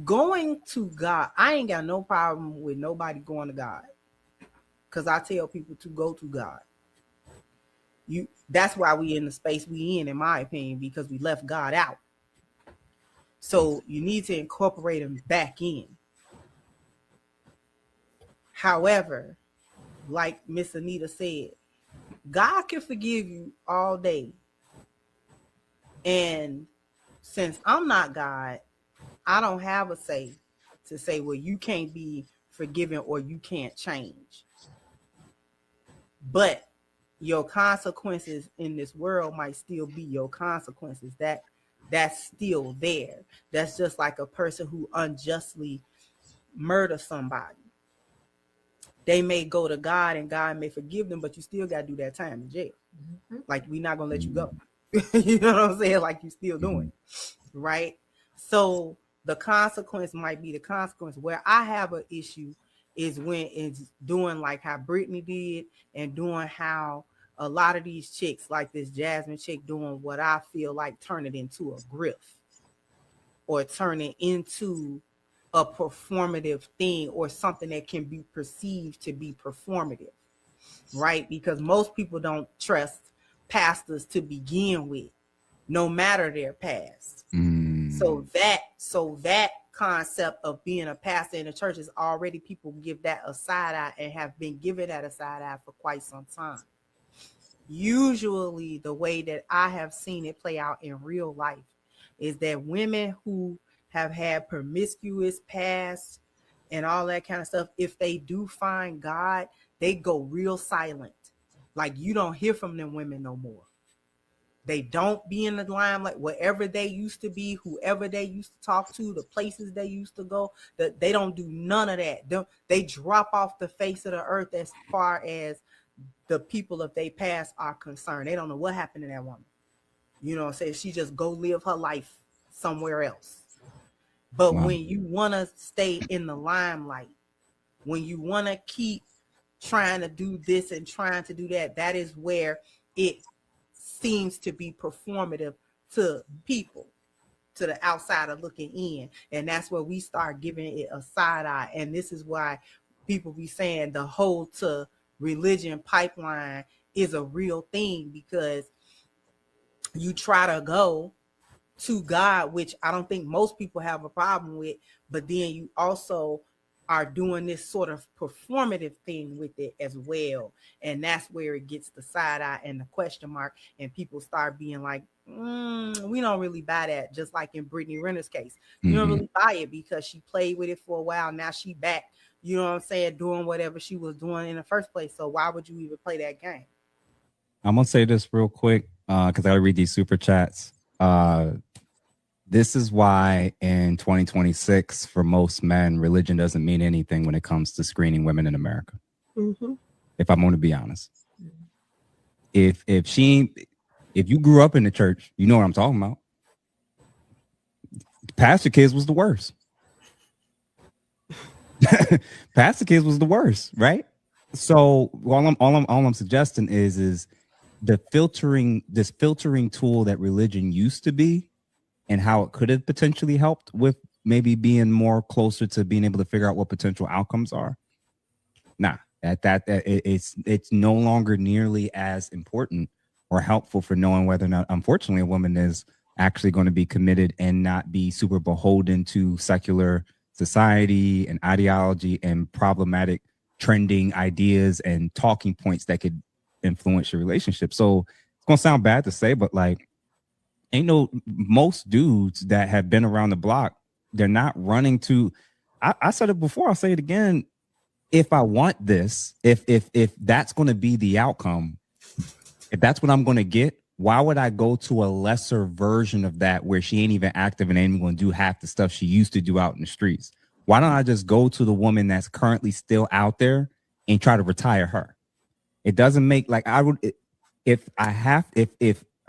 Going to God, I ain't got no problem with nobody going to God, because I tell people to go to God. That's why we in the space we in my opinion, because we left God out. So you need to incorporate him back in. However, like Miss Anita said, God can forgive you all day. And since I'm not God, I don't have a say to say, well, you can't be forgiven or you can't change. But your consequences in this world might still be your consequences. That's still there. That's just like a person who unjustly murders somebody. They may go to God and God may forgive them, but you still got to do that time in jail. Mm-hmm. Like, we're not going to let you go. You know what I'm saying? Like, you still doing it, right? So the consequence might be the consequence. Where I have an issue is when it's doing like how Brittany did, and doing how a lot of these chicks, like this Jasmine chick, doing what I feel like turn it into a grift, or turn it into a performative thing, or something that can be perceived to be performative, right? Because most people don't trust pastors to begin with, no matter their past. So that concept of being a pastor in the church is already, people give that a side eye and have been given that a side eye for quite some time. Usually the way that I have seen it play out in real life is that women who have had promiscuous past and all that kind of stuff, if they do find God, they go real silent. Like, you don't hear from them women no more. They don't be in the limelight. Wherever they used to be, whoever they used to talk to, the places they used to go, that they don't do none of that. They drop off the face of the earth as far as the people of their past are concerned. They don't know what happened to that woman. You know what I'm saying? She just go live her life somewhere else. But when you want to stay in the limelight, when you want to keep trying to do this and trying to do that, that is where it seems to be performative to people, to the outsider looking in. And that's where we start giving it a side eye. And this is why people be saying the whole to religion pipeline is a real thing, because you try to go to God, which I don't think most people have a problem with, but then you also are doing this sort of performative thing with it as well. And that's where it gets the side eye and the question mark, and people start being like, we don't really buy that. Just like in Brittany Renner's case, you don't really buy it because she played with it for a while. Now she back, you know what I'm saying, doing whatever she was doing in the first place. So why would you even play that game? I'm gonna say this real quick because I read these super chats. This is why in 2026, for most men, religion doesn't mean anything when it comes to screening women in America. If I'm going to be honest, if you grew up in the church, you know what I'm talking about. Pastor kids was the worst. Pastor kids was the worst, right? So all I'm suggesting is this filtering tool that religion used to be, and how it could have potentially helped with maybe being more closer to being able to figure out what potential outcomes are. Nah, it's no longer nearly as important or helpful for knowing whether or not, unfortunately, a woman is actually going to be committed and not be super beholden to secular society and ideology and problematic trending ideas and talking points that could influence your relationship. So it's going to sound bad to say, but like, most dudes that have been around the block, they're not running to, I said it before, I'll say it again. If I want this, if that's going to be the outcome, if that's what I'm going to get, why would I go to a lesser version of that where she ain't even active and ain't going to do half the stuff she used to do out in the streets? Why don't I just go to the woman that's currently still out there and try to retire her? It doesn't make, like, I would, if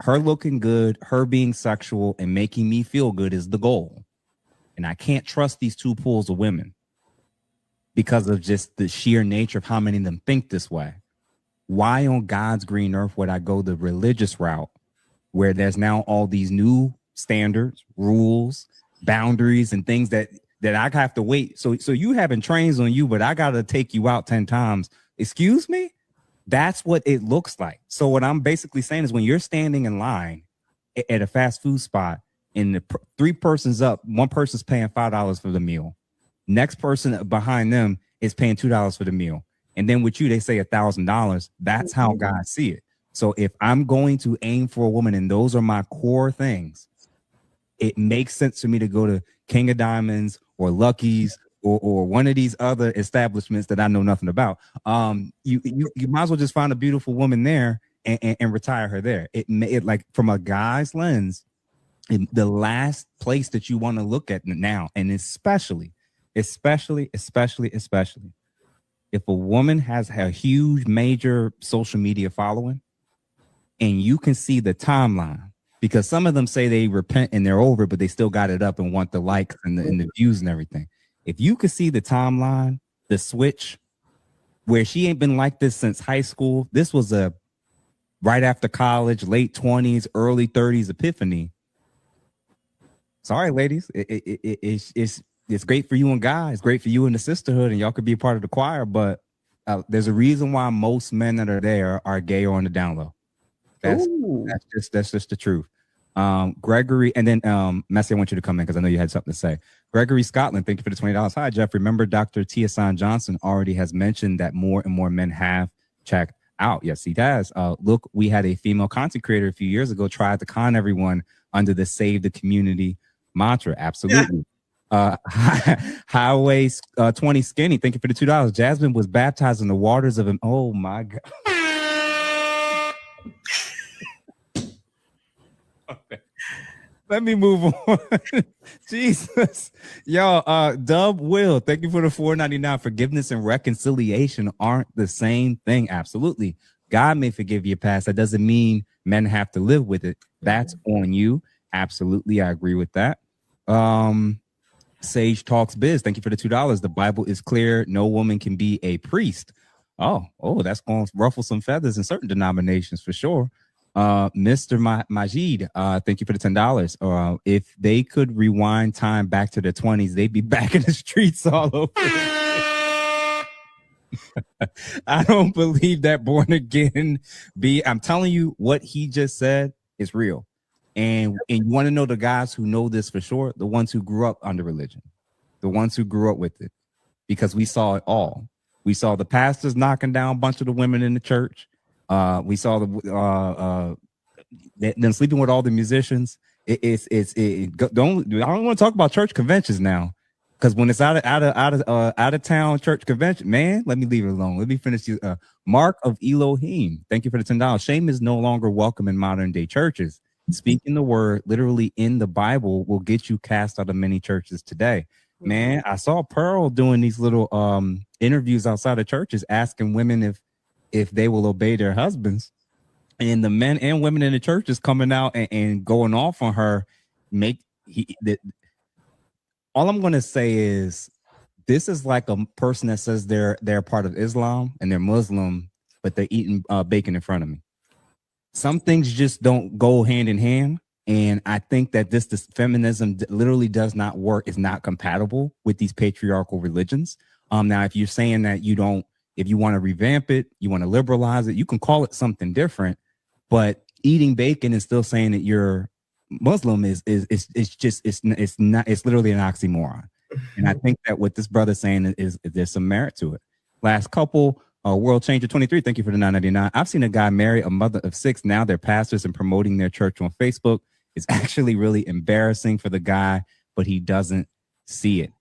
her looking good, her being sexual and making me feel good is the goal, and I can't trust these two pools of women because of just the sheer nature of how many of them think this way, why on God's green earth would I go the religious route where there's now all these new standards, rules, boundaries, and things that I have to wait? So you having trains on you, but I got to take you out 10 times. Excuse me? That's what it looks like. So what I'm basically saying is when you're standing in line at a fast food spot and the three persons up, one person's paying $5 for the meal. Next person behind them is paying $2 for the meal. And then with you, they say $1,000. That's how God see it. So if I'm going to aim for a woman and those are my core things, it makes sense for me to go to King of Diamonds or Lucky's or one of these other establishments that I know nothing about. You might as well just find a beautiful woman there and retire her there. It like from a guy's lens, the last place that you want to look at now, and especially if a woman has a huge major social media following and you can see the timeline, because some of them say they repent and they're over, but they still got it up and want the likes and the views and everything. If you could see the timeline, the switch, where she ain't been like this since high school, this was a right after college, late 20s, early 30s epiphany. Sorry, ladies, it's great for you and guys, it's great for you and the sisterhood, and y'all could be a part of the choir. But there's a reason why most men that are there are gay or on the down low. That's just the truth. Gregory, and then Messi, I want you to come in because I know you had something to say. Gregory Scotland, thank you for the $20. Hi, Jeff. Remember, Dr. Tiasan Johnson already has mentioned that more and more men have checked out. Yes, he has. Look, we had a female content creator a few years ago tried to con everyone under the Save the Community mantra. Absolutely. Yeah. Highway 20 Skinny, thank you for the $2. Jasmine was baptized in the waters of him. Oh my God. Okay. Let me move on. Jesus. Y'all, Dub Will, thank you for the $4.99. Forgiveness and reconciliation aren't the same thing. Absolutely. God may forgive your past. That doesn't mean men have to live with it. That's on you. Absolutely. I agree with that. Sage Talks Biz, thank you for the $2. The Bible is clear. No woman can be a priest. Oh, that's going to ruffle some feathers in certain denominations for sure. Mr. Majid, thank you for the $10. If they could rewind time back to the 20s, they'd be back in the streets all over. I don't believe that born again I'm telling you, what he just said is real. And you want to know the guys who know this for sure, the ones who grew up under religion, the ones who grew up with it, because we saw it all. We saw the pastors knocking down a bunch of the women in the church. We saw them sleeping with all the musicians. I don't want to talk about church conventions now, because when it's out of town church convention, man, let me leave it alone. Let me finish. Mark of Elohim, thank you for the $10. Shame is no longer welcome in modern day churches. Speaking the word literally in the Bible will get you cast out of many churches today. Man, I saw Pearl doing these little interviews outside of churches, asking women if they will obey their husbands, and the men and women in the church is coming out and going off on her. All I'm going to say is, this is like a person that says they're part of Islam and they're Muslim, but they're eating bacon in front of me. Some things just don't go hand in hand. And I think that this feminism literally does not work. It's not compatible with these patriarchal religions. Now, if you're saying that if you want to revamp it, you want to liberalize it, you can call it something different. But eating bacon and still saying that you're Muslim is literally an oxymoron. And I think that what this brother's saying is there's some merit to it. Last couple, World Changer 23, thank you for the $9.99. I've seen a guy marry a mother of 6. Now they're pastors and promoting their church on Facebook. It's actually really embarrassing for the guy, but he doesn't see it.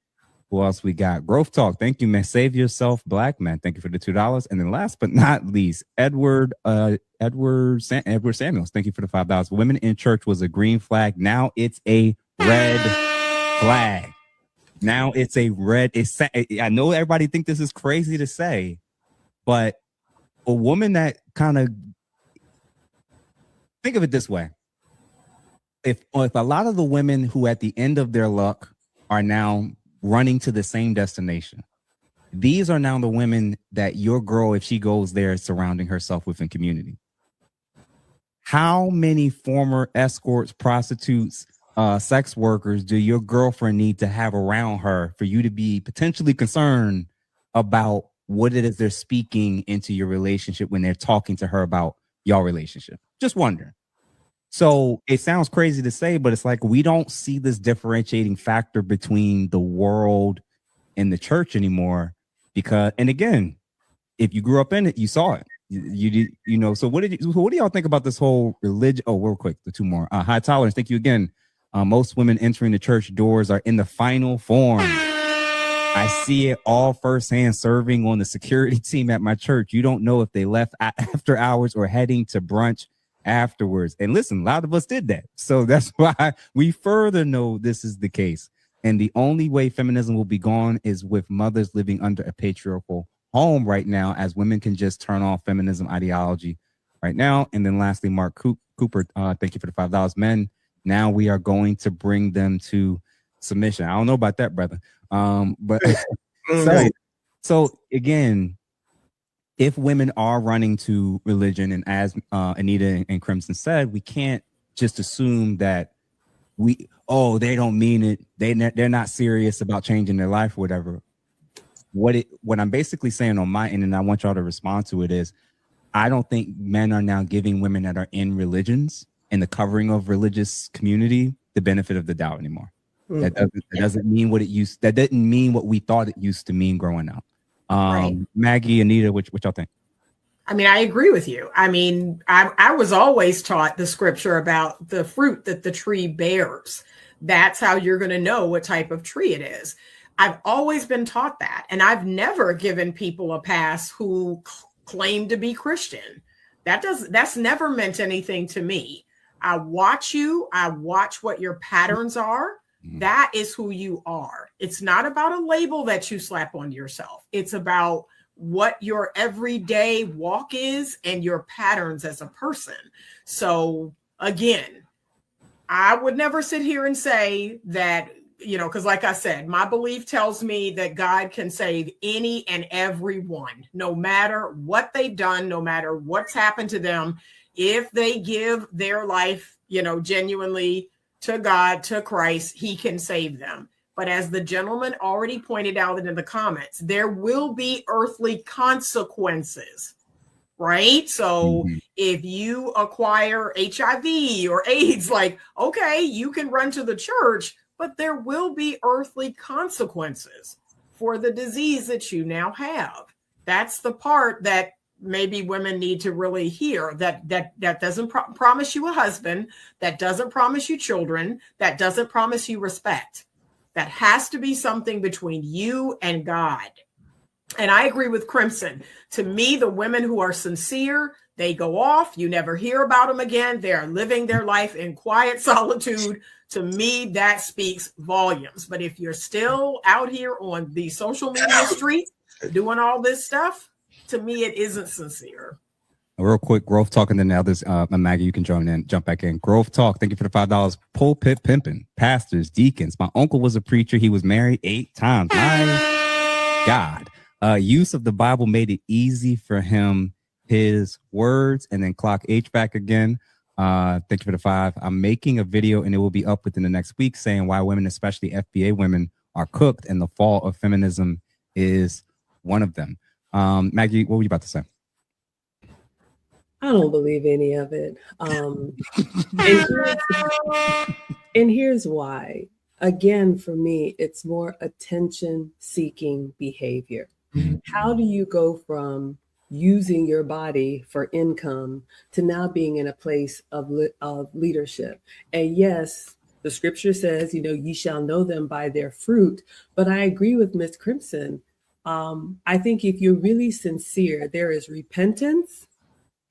Who else we got? Growth Talk, thank you, man. Save yourself, black man. Thank you for the $2. And then last but not least, Edward Samuels, thank you for the $5. Women in church was a green flag. Now it's a red flag. Now it's a red. I know everybody think this is crazy to say, but a woman that kind of, think of it this way. If a lot of the women who at the end of their luck are now running to the same destination, these are now the women that your girl, if she goes there, is surrounding herself with in community. How many former escorts, prostitutes, sex workers do your girlfriend need to have around her for you to be potentially concerned about what it is they're speaking into your relationship when they're talking to her about your relationship? Just wondering. So it sounds crazy to say, but it's like we don't see this differentiating factor between the world and the church anymore. Because, and again, if you grew up in it, you saw it. You know. So what do y'all think about this whole religion? Oh, real quick, the 2 more. High tolerance. Thank you again. Most women entering the church doors are in the final form. I see it all firsthand serving on the security team at my church. You don't know if they left after hours or heading to brunch afterwards. And listen, a lot of us did that. So that's why we further know this is the case. And the only way feminism will be gone is with mothers living under a patriarchal home right now, as women can just turn off feminism ideology right now. And then lastly, Mark Cooper, thank you for the $5. Men, now we are going to bring them to submission. I don't know about that, brother. But so again, if women are running to religion, and as Anita and Crimson said, we can't just assume that they don't mean it. They're not serious about changing their life or whatever. What I'm basically saying on my end, and I want y'all to respond to it, is I don't think men are now giving women that are in religions and the covering of religious community the benefit of the doubt anymore. That doesn't mean what it used. That didn't mean what we thought it used to mean growing up. Right. Maggie, Anita, what y'all think? I mean, I agree with you. I mean, I was always taught the scripture about the fruit that the tree bears. That's how you're going to know what type of tree it is. I've always been taught that. And I've never given people a pass who claim to be Christian. That's never meant anything to me. I watch you. I watch what your patterns are. That is who you are. It's not about a label that you slap on yourself. It's about what your everyday walk is and your patterns as a person. So again, I would never sit here and say that, because like I said, my belief tells me that God can save any and everyone, no matter what they've done, no matter what's happened to them. if they give their life, genuinely to God, to Christ, he can save them. But as the gentleman already pointed out in the comments, there will be earthly consequences, right? So if you acquire HIV or AIDS, like, okay, you can run to the church, but there will be earthly consequences for the disease that you now have. That's the part that maybe women need to really hear, that doesn't promise you a husband, that doesn't promise you children, that doesn't promise you respect. That has to be something between you and God. And I agree with Crimson. To me, the women who are sincere, they go off. You never hear about them again. They are living their life in quiet solitude. To me, that speaks volumes. But if you're still out here on the social media street doing all this stuff, to me, it isn't sincere. Real quick, Growth Talk, and then the others, Maggie, you can jump back in. Growth Talk, thank you for the $5. Pulpit pimping, pastors, deacons. My uncle was a preacher. He was married 8 times. My God. Use of the Bible made it easy for him, his words, and then clock H back again. Thank you for the 5. I'm making a video, and it will be up within the next week, saying why women, especially FBA women, are cooked, and the fall of feminism is one of them. Maggie, what were you about to say? I don't believe any of it. And here's why. Again, for me, it's more attention-seeking behavior. How do you go from using your body for income to now being in a place of leadership? And yes, the scripture says, ye shall know them by their fruit. But I agree with Miss Crimson. I think if you're really sincere, there is repentance.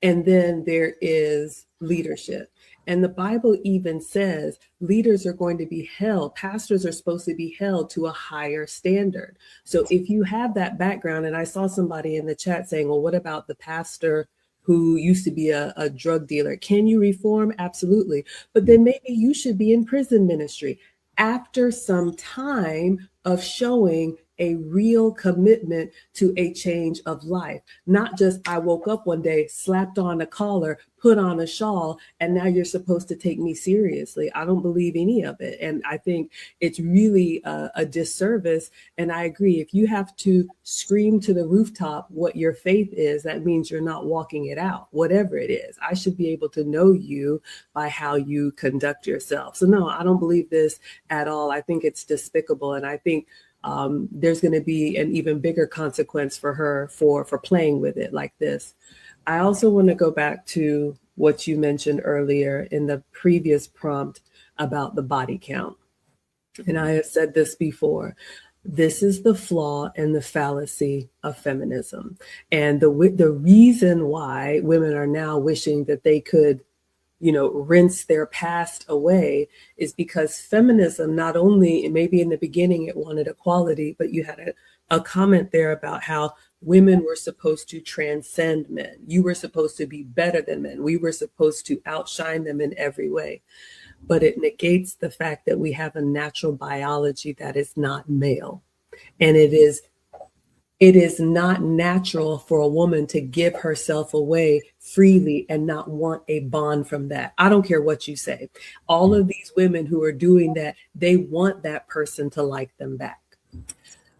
And then there is leadership. And the Bible even says leaders are going to be held, pastors are supposed to be held to a higher standard. So if you have that background, and I saw somebody in the chat saying, well, what about the pastor who used to be a drug dealer? Can you reform? Absolutely. But then maybe you should be in prison ministry after some time of showing a real commitment to a change of life. Not just, I woke up one day, slapped on a collar, put on a shawl, and now you're supposed to take me seriously. I don't believe any of it. And I think it's really a disservice. And I agree, if you have to scream to the rooftop what your faith is, that means you're not walking it out, whatever it is. I should be able to know you by how you conduct yourself. So no, I don't believe this at all. I think it's despicable. And I think there's going to be an even bigger consequence for her for playing with it like this. I also want to go back to what you mentioned earlier in the previous prompt about the body count. And I have said this before. This is the flaw and the fallacy of feminism. And the reason why women are now wishing that they could rinse their past away is because feminism, not only, maybe in the beginning it wanted equality, but you had a comment there about how women were supposed to transcend men. You were supposed to be better than men. We were supposed to outshine them in every way. But it negates the fact that we have a natural biology that is not male. And it is not natural for a woman to give herself away freely and not want a bond from that. I don't care what you say. All of these women who are doing that, they want that person to like them back.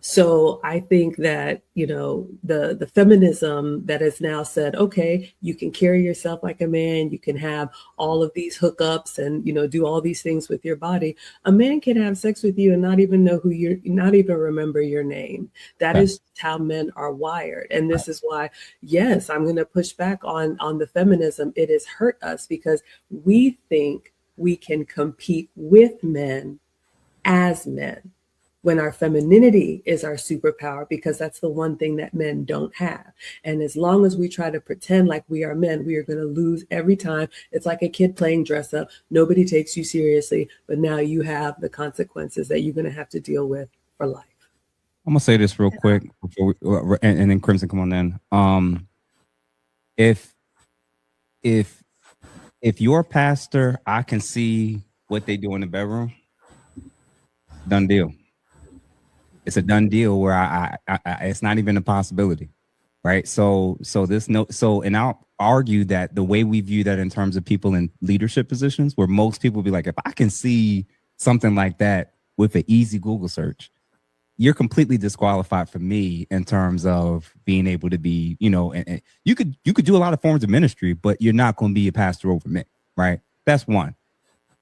So I think that, the feminism that has now said, okay, you can carry yourself like a man, you can have all of these hookups and, do all these things with your body. A man can have sex with you and not even know not even remember your name. That is how men are wired. And this is why, yes, I'm going to push back on the feminism. It has hurt us because we think we can compete with men as men, when our femininity is our superpower, because that's the one thing that men don't have. And as long as we try to pretend like we are men, we are going to lose every time. It's like a kid playing dress up. Nobody takes you seriously, but now you have the consequences that you're going to have to deal with for life. I'm going to say this real quick before and then Crimson, come on in. If you're a pastor, I can see what they do in the bedroom. Done deal. It's a done deal where I it's not even a possibility, right? So and I'll argue that the way we view that in terms of people in leadership positions, where most people be like, if I can see something like that with an easy Google search, you're completely disqualified for me in terms of being able to be, and you could do a lot of forms of ministry, but you're not going to be a pastor over me, right? That's one.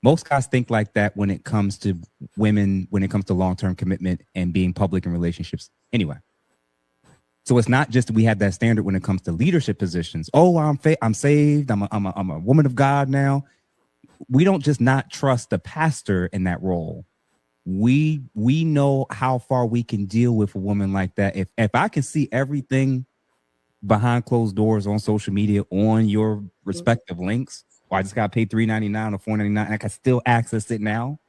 Most guys think like that when it comes to women, when it comes to long-term commitment and being public in relationships anyway. So it's not just we have that standard when it comes to leadership positions. Oh, I'm saved. I'm a woman of God now. We don't just not trust the pastor in that role. We know how far we can deal with a woman like that. If I can see everything behind closed doors on social media on your respective links, or I just got paid $3.99 or $4.99 and I can still access it now,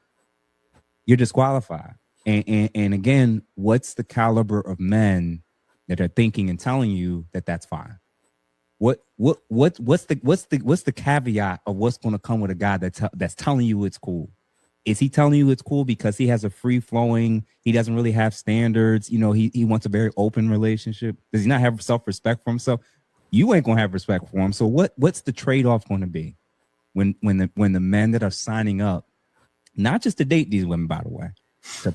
you're disqualified. And again, what's the caliber of men that are thinking and telling you that that's fine? What's the caveat of what's going to come with a guy that's telling you it's cool? Is he telling you it's cool because he has a free flowing, he doesn't really have standards, he wants a very open relationship? Does he not have self-respect for himself? You ain't gonna have respect for him. So what's the trade-off going to be when the men that are signing up, not just to date these women, by the way, to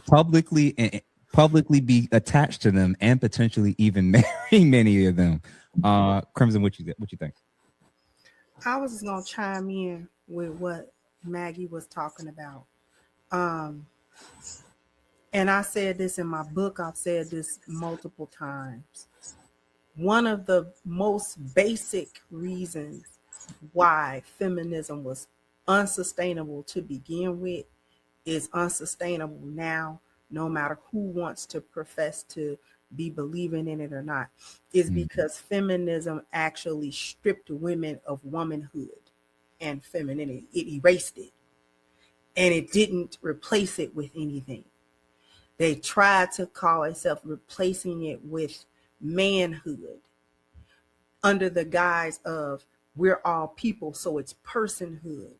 publicly be attached to them and potentially even marry many of them? Crimson, what you think? I was just gonna chime in with what Maggie was talking about. And I said this in my book, I've said this multiple times. One of the most basic reasons why feminism was unsustainable to begin with is unsustainable now, no matter who wants to profess to be believing in it or not, is because feminism actually stripped women of womanhood and femininity. It erased it. And it didn't replace it with anything. They tried to call itself replacing it with manhood under the guise of we're all people, so it's personhood,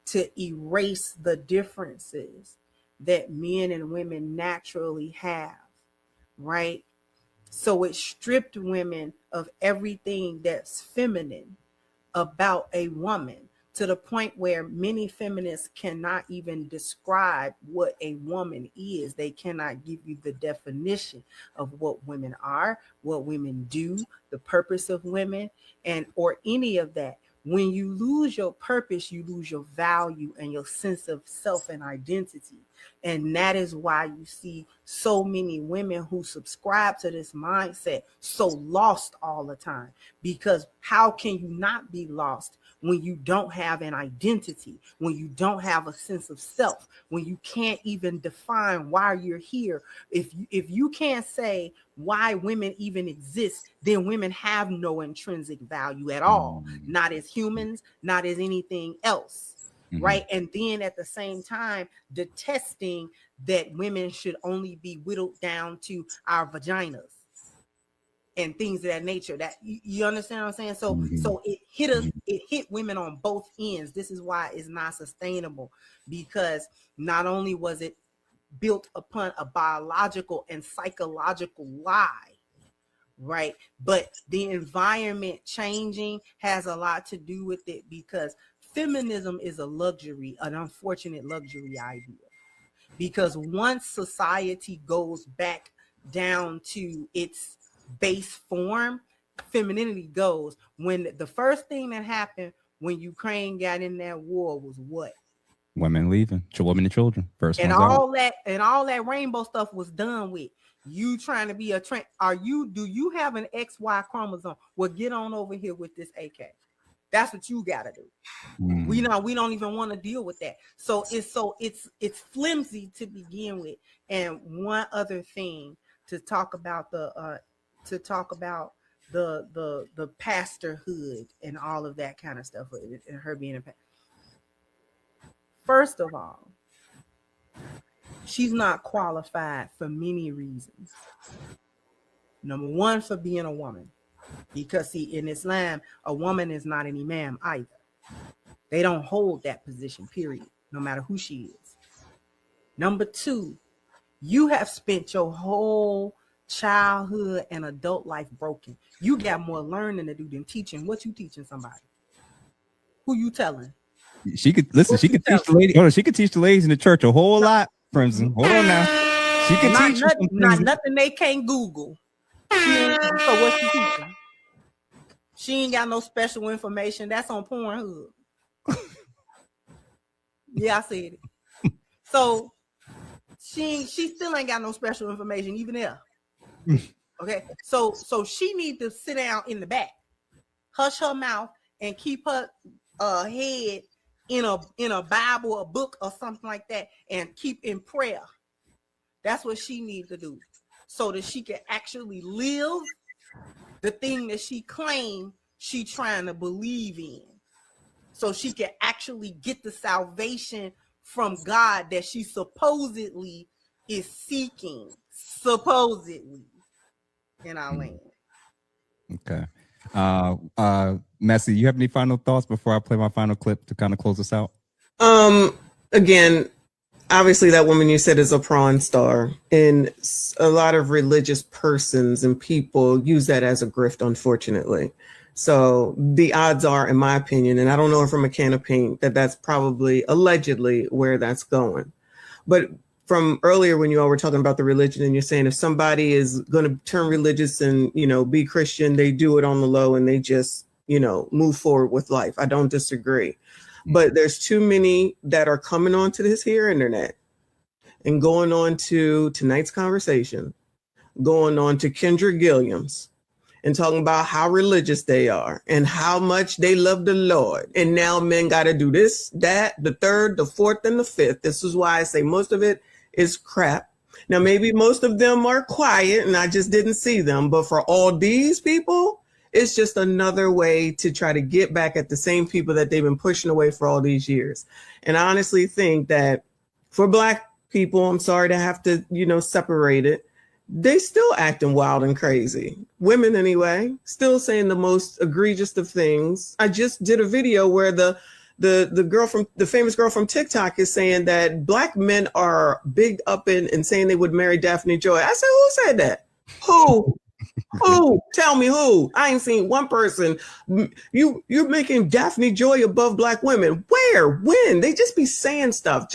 to erase the differences that men and women naturally have, right? So it stripped women of everything that's feminine about a woman, to the point where many feminists cannot even describe what a woman is. They cannot give you the definition of what women are, what women do, the purpose of women, or any of that. When you lose your purpose, you lose your value and your sense of self and identity. And that is why you see so many women who subscribe to this mindset so lost all the time. Because how can you not be lost when you don't have an identity, when you don't have a sense of self, when you can't even define why you're here? If you can't say why women even exist, then women have no intrinsic value at all, not as humans, not as anything else. Right. And then at the same time, detesting that women should only be whittled down to our vaginas and things of that nature. That you understand what I'm saying? So it hit us, it hit women on both ends. This is why it's not sustainable, because not only was it built upon a biological and psychological lie, right, but the environment changing has a lot to do with it, because feminism is a luxury, an unfortunate luxury idea. Because once society goes back down to its base form, femininity goes. When the first thing that happened when Ukraine got in that war was what? Women leaving, women and children. First and ones all out. all that rainbow stuff was done with. You trying to be a trend? Do you have an XY chromosome? Well, get on over here with this AK. That's what you gotta do. We don't even want to deal with that. So it's flimsy to begin with. And one other thing to talk about the pastorhood and all of that kind of stuff, and her being a pastor. First of all, she's not qualified for many reasons. Number one, for being a woman. Because see, in Islam, a woman is not an imam either. They don't hold that position, period, no matter who she is. Number two, you have spent your whole childhood and adult life broken. You got more learning to do than teaching. What you teaching somebody? Who you telling? She could listen. She could teach the lady. She could teach the ladies in the church a whole lot. Crimson, hold on now. She can teach not nothing they can't Google. So what she teaching? She ain't got no special information. That's on Pornhub. Yeah, I said it. So she still ain't got no special information even there. Okay, so she need to sit down in the back, hush her mouth, and keep her head in a Bible, a book, or something like that, and keep in prayer. That's what she needs to do, so that she can actually live the thing that she claimed she trying to believe in, so she can actually get the salvation from God that she supposedly is seeking, supposedly, in our land. Okay. Messy, you have any final thoughts before I play my final clip to kind of close us out? Again, obviously that woman you said is a prawn star, and a lot of religious persons and people use that as a grift, unfortunately. So the odds are, in my opinion, and I don't know from a can of paint, that that's probably allegedly where that's going. But from earlier when you all were talking about the religion, and you're saying if somebody is going to turn religious and, be Christian, they do it on the low and they just, move forward with life. I don't disagree. But there's too many that are coming onto this here internet and going on to tonight's conversation, going on to Kendra Gilliams and talking about how religious they are and how much they love the Lord. And now men got to do this, that, the third, the fourth, and the fifth. This is why I say most of it is crap. Now, maybe most of them are quiet and I just didn't see them. But for all these people, it's just another way to try to get back at the same people that they've been pushing away for all these years. And I honestly think that for Black people, I'm sorry to have to, separate it. They still acting wild and crazy. Women, anyway, still saying the most egregious of things. I just did a video where the famous girl from TikTok is saying that Black men are big up and saying they would marry Daphne Joy. I said, who said that? Who? Who? Tell me who. I ain't seen one person. You're making Daphne Joy above Black women. Where? When? They just be saying stuff.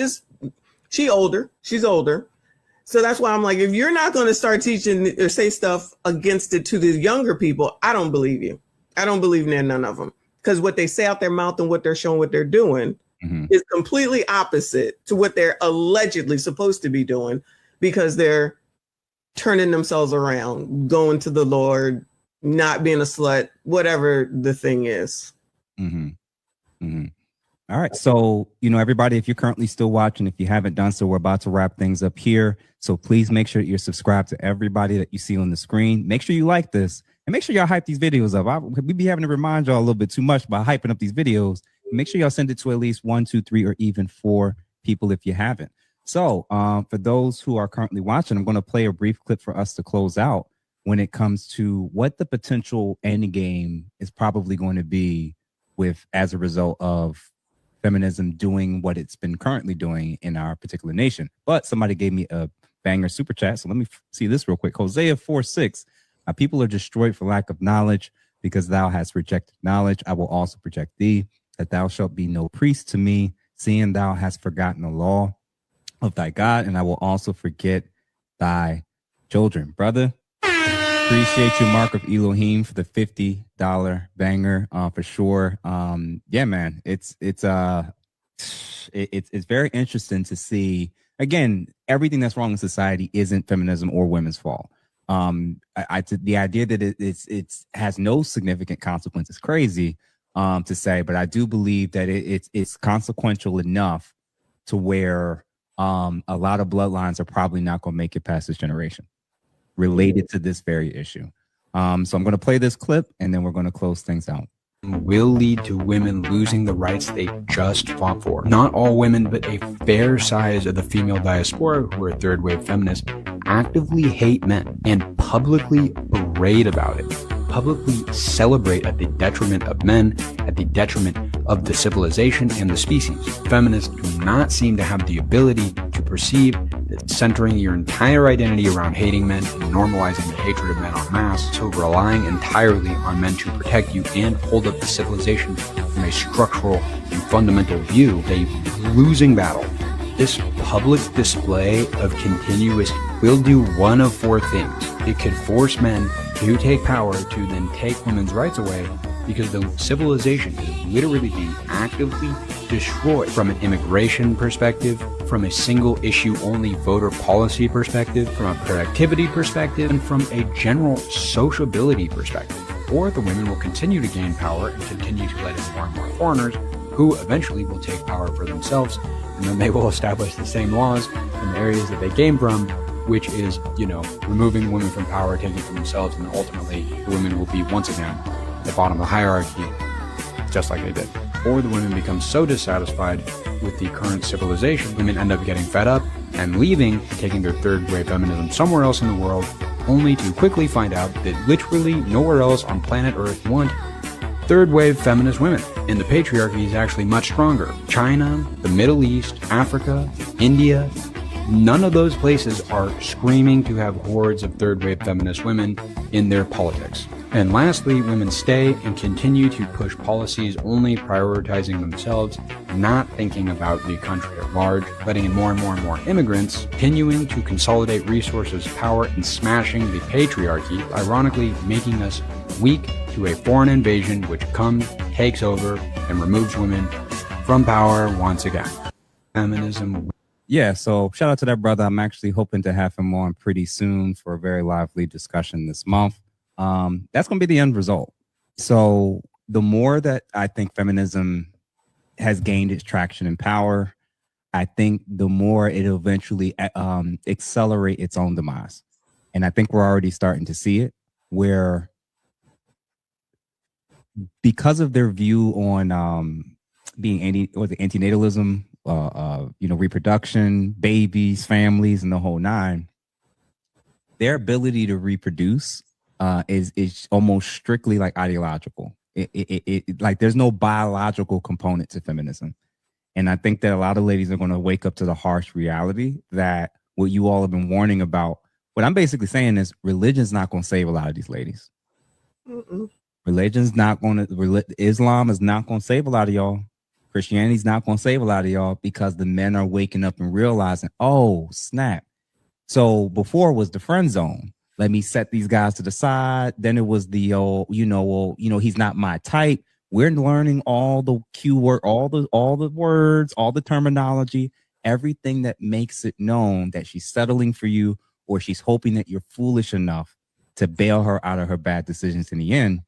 She's older. So that's why I'm like, if you're not going to start teaching or say stuff against it to the younger people, I don't believe you. I don't believe in none of them. Because what they say out their mouth and what they're showing, what they're doing is completely opposite to what they're allegedly supposed to be doing, because they're turning themselves around, going to the Lord, not being a slut, whatever the thing is. All right. So, everybody, if you're currently still watching, if you haven't done so, we're about to wrap things up here. So please make sure you're subscribed to everybody that you see on the screen. Make sure you like this and make sure y'all hype these videos up. We be having to remind y'all a little bit too much by hyping up these videos. Make sure y'all send it to at least 1, 2, 3, or even 4 people if you haven't. So for those who are currently watching, I'm going to play a brief clip for us to close out when it comes to what the potential end game is probably going to be as a result of feminism doing what it's been currently doing in our particular nation. But somebody gave me a banger super chat, so let me see this real quick. Hosea 4:6, my people are destroyed for lack of knowledge, because thou hast rejected knowledge. I will also reject thee, that thou shalt be no priest to me, seeing thou hast forgotten the law of thy God, and I will also forget thy children. Brother, appreciate you, Mark of Elohim, for the $50 banger for sure. Yeah, man, it's very interesting to see. Again, everything that's wrong in society isn't feminism or women's fault. The idea that it has no significant consequence is crazy to say, but I do believe that it's consequential enough to where a lot of bloodlines are probably not going to make it past this generation related to this very issue. So I'm going to play this clip and then we're going to close things out. Will lead to women losing the rights they just fought for. Not all women, but a fair size of the female diaspora, who are third wave feminists, actively hate men and publicly berate about it, publicly celebrate at the detriment of men, at the detriment of the civilization and the species. Feminists do not seem to have the ability to perceive centering your entire identity around hating men and normalizing the hatred of men en masse, so relying entirely on men to protect you and hold up the civilization from a structural and fundamental view, a losing battle. This public display of continuous will do one of four things. It could force men to take power to then take women's rights away, because the civilization is literally being actively destroyed from an immigration perspective, from a single issue only voter policy perspective, from a productivity perspective, and from a general sociability perspective. Or the women will continue to gain power and continue to let in more and more foreigners, who eventually will take power for themselves, and then they will establish the same laws in the areas that they came from, which is, removing women from power, taking it from themselves, and ultimately the women will be once again at the bottom of the hierarchy, just like they did. Or the women become so dissatisfied with the current civilization, women end up getting fed up and leaving, taking their third wave feminism somewhere else in the world, only to quickly find out that literally nowhere else on planet Earth want third wave feminist women. And the patriarchy is actually much stronger. China, the Middle East, Africa, India, none of those places are screaming to have hordes of third wave feminist women in their politics. And lastly, women stay and continue to push policies only prioritizing themselves, not thinking about the country at large, letting in more and more and more immigrants, continuing to consolidate resources, power, and smashing the patriarchy, ironically making us weak to a foreign invasion which comes, takes over, and removes women from power once again. Feminism. Yeah, so shout out to that brother. I'm actually hoping to have him on pretty soon for a very lively discussion this month. That's going to be the end result. So the more that I think feminism has gained its traction and power, I think the more it'll eventually accelerate its own demise. And I think we're already starting to see it, where because of their view on being antinatalism, reproduction, babies, families, and the whole nine, their ability to reproduce is almost strictly like ideological. It like there's no biological component to feminism. And I think that a lot of ladies are going to wake up to the harsh reality that what you all have been warning about. What I'm basically saying is religion's not going to save a lot of these ladies. Religion's not going to, Islam is not going to save a lot of y'all. Christianity's not going to save a lot of y'all, because the men are waking up and realizing, oh, snap. So before was the friend zone. Let me set these guys to the side. Then it was the, he's not my type. We're learning all the keyword, all the words, all the terminology, everything that makes it known that she's settling for you, or she's hoping that you're foolish enough to bail her out of her bad decisions in the end.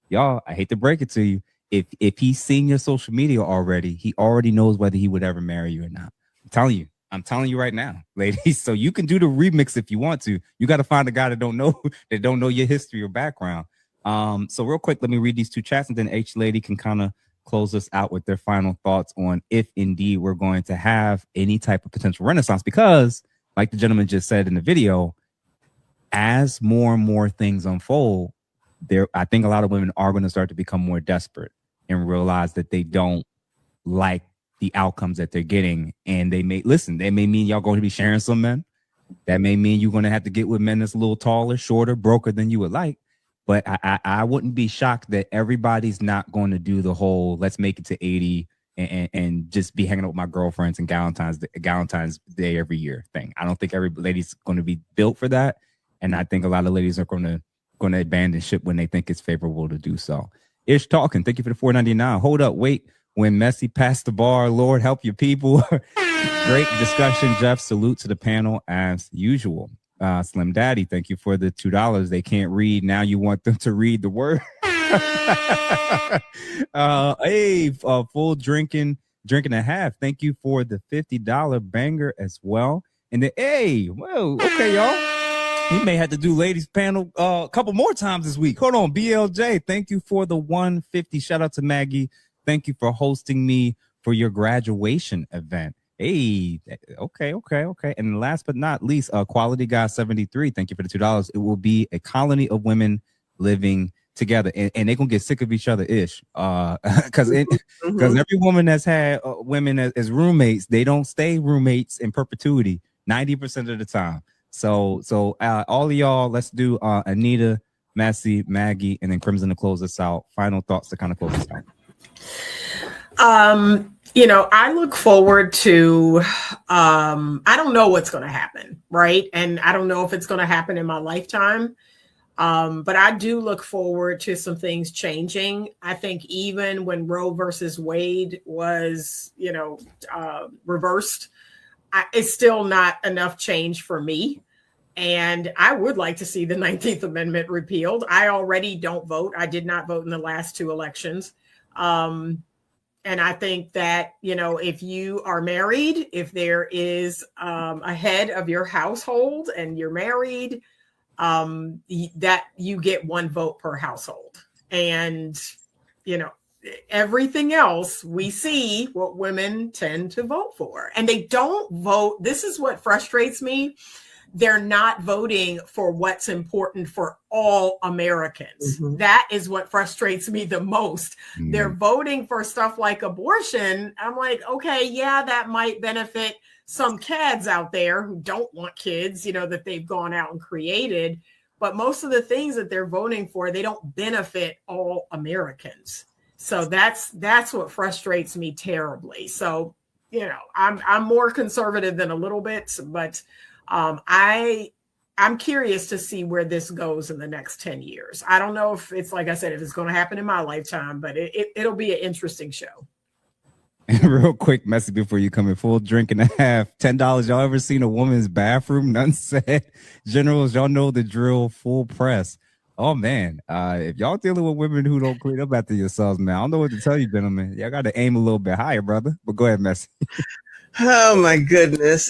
Y'all, I hate to break it to you. If he's seen your social media already, he already knows whether he would ever marry you or not. I'm telling you right now, ladies. So you can do the remix if you want to. You got to find a guy that don't know your history or background. So real quick, let me read these two chats, and then H Lady can kind of close us out with their final thoughts on if indeed we're going to have any type of potential renaissance. Because, like the gentleman just said in the video, as more and more things unfold, I think a lot of women are going to start to become more desperate and realize that they don't like the outcomes that they're getting. And they may mean y'all going to be sharing some men. That may mean you're going to have to get with men that's a little taller, shorter, broker than you would like. But I wouldn't be shocked that everybody's not going to do the whole let's make it to 80 and just be hanging out with my girlfriends and Valentine's Day every year thing. I don't think every lady's going to be built for that. And I think a lot of ladies are going to abandon ship when they think it's favorable to do so. Ish talking. Thank you for the $4.99. Hold up. Wait. When Messi passed the bar, Lord help your people. Great discussion, Jeff. Salute to the panel as usual. Slim Daddy, thank you for the $2. They can't read. Now you want them to read the word. Full drinking a half. Thank you for the $50 banger as well. And then, okay, y'all. We may have to do ladies panel a couple more times this week. Hold on, BLJ. Thank you for the $150. Shout out to Maggie. Thank you for hosting me for your graduation event. Hey, okay. And last but not least, Quality Guy 73. Thank you for the $2. It will be a colony of women living together, and they're gonna get sick of each other ish. Because every woman that's had women as roommates, they don't stay roommates in perpetuity. 90% of the time. So all of y'all, let's do Anita, Messy, Maggie, and then Crimson to close us out. Final thoughts to kind of close us out. I look forward to, I don't know what's going to happen, right? And I don't know if it's going to happen in my lifetime. But I do look forward to some things changing. I think even when Roe versus Wade was, reversed, it's still not enough change for me. And I would like to see the 19th Amendment repealed. I already don't vote. I did not vote in the last 2 elections. And I think that, if you are married, if there is a head of your household and you're married, that you get 1 vote per household. And, everything else, we see what women tend to vote for. And they don't vote. This is what frustrates me. They're not voting for what's important for all Americans. Mm-hmm. That is what frustrates me the most. Mm-hmm. They're voting for stuff like abortion. I'm like, okay, yeah, that might benefit some kids out there who don't want kids, that they've gone out and created. But most of the things that they're voting for, they don't benefit all Americans. So that's what frustrates me terribly. So, I'm more conservative than a little bit, but I'm curious to see where this goes in the next 10 years. I don't know if it's, like I said, if it's going to happen in my lifetime, but it'll be an interesting show. Real quick message before you come in, full drink and a half, $10. Y'all ever seen a woman's bathroom? None said. Generals, y'all know the drill, full press. Oh man, if y'all dealing with women who don't clean up after yourselves, man, I don't know what to tell you, gentlemen. Y'all got to aim a little bit higher, brother. But go ahead, Messy. Oh my goodness.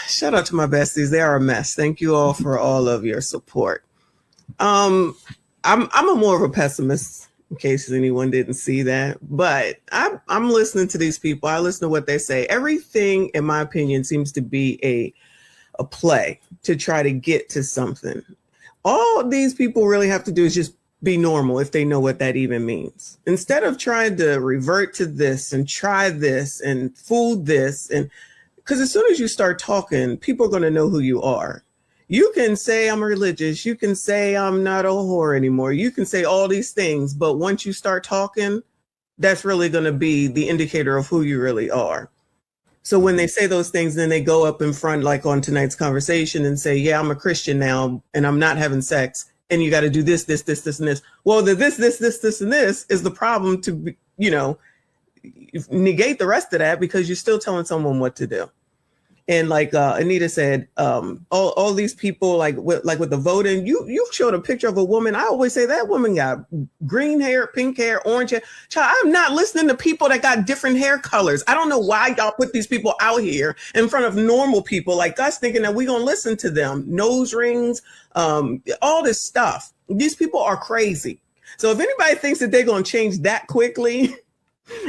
Shout out to my besties. They are a mess. Thank you all for all of your support. I'm a more of a pessimist, in case anyone didn't see that, but I'm listening to these people. I listen to what they say. Everything, in my opinion, seems to be a play to try to get to something. All these people really have to do is just be normal, if they know what that even means. Instead of trying to revert to this and try this and fool this, and because as soon as you start talking, people are going to know who you are. You can say I'm religious. You can say I'm not a whore anymore. You can say all these things, but once you start talking, that's really going to be the indicator of who you really are. So when they say those things, then they go up in front, like on tonight's conversation, and say, yeah, I'm a Christian now and I'm not having sex. And you got to do this, and this. Well, the this, and this is the problem to, negate the rest of that, because you're still telling someone what to do. And like Anita said, all these people, like with the voting, you showed a picture of a woman. I always say that woman got green hair, pink hair, orange hair. Child, I'm not listening to people that got different hair colors. I don't know why y'all put these people out here in front of normal people like us, thinking that we're going to listen to them. Nose rings, all this stuff. These people are crazy. So if anybody thinks that they're going to change that quickly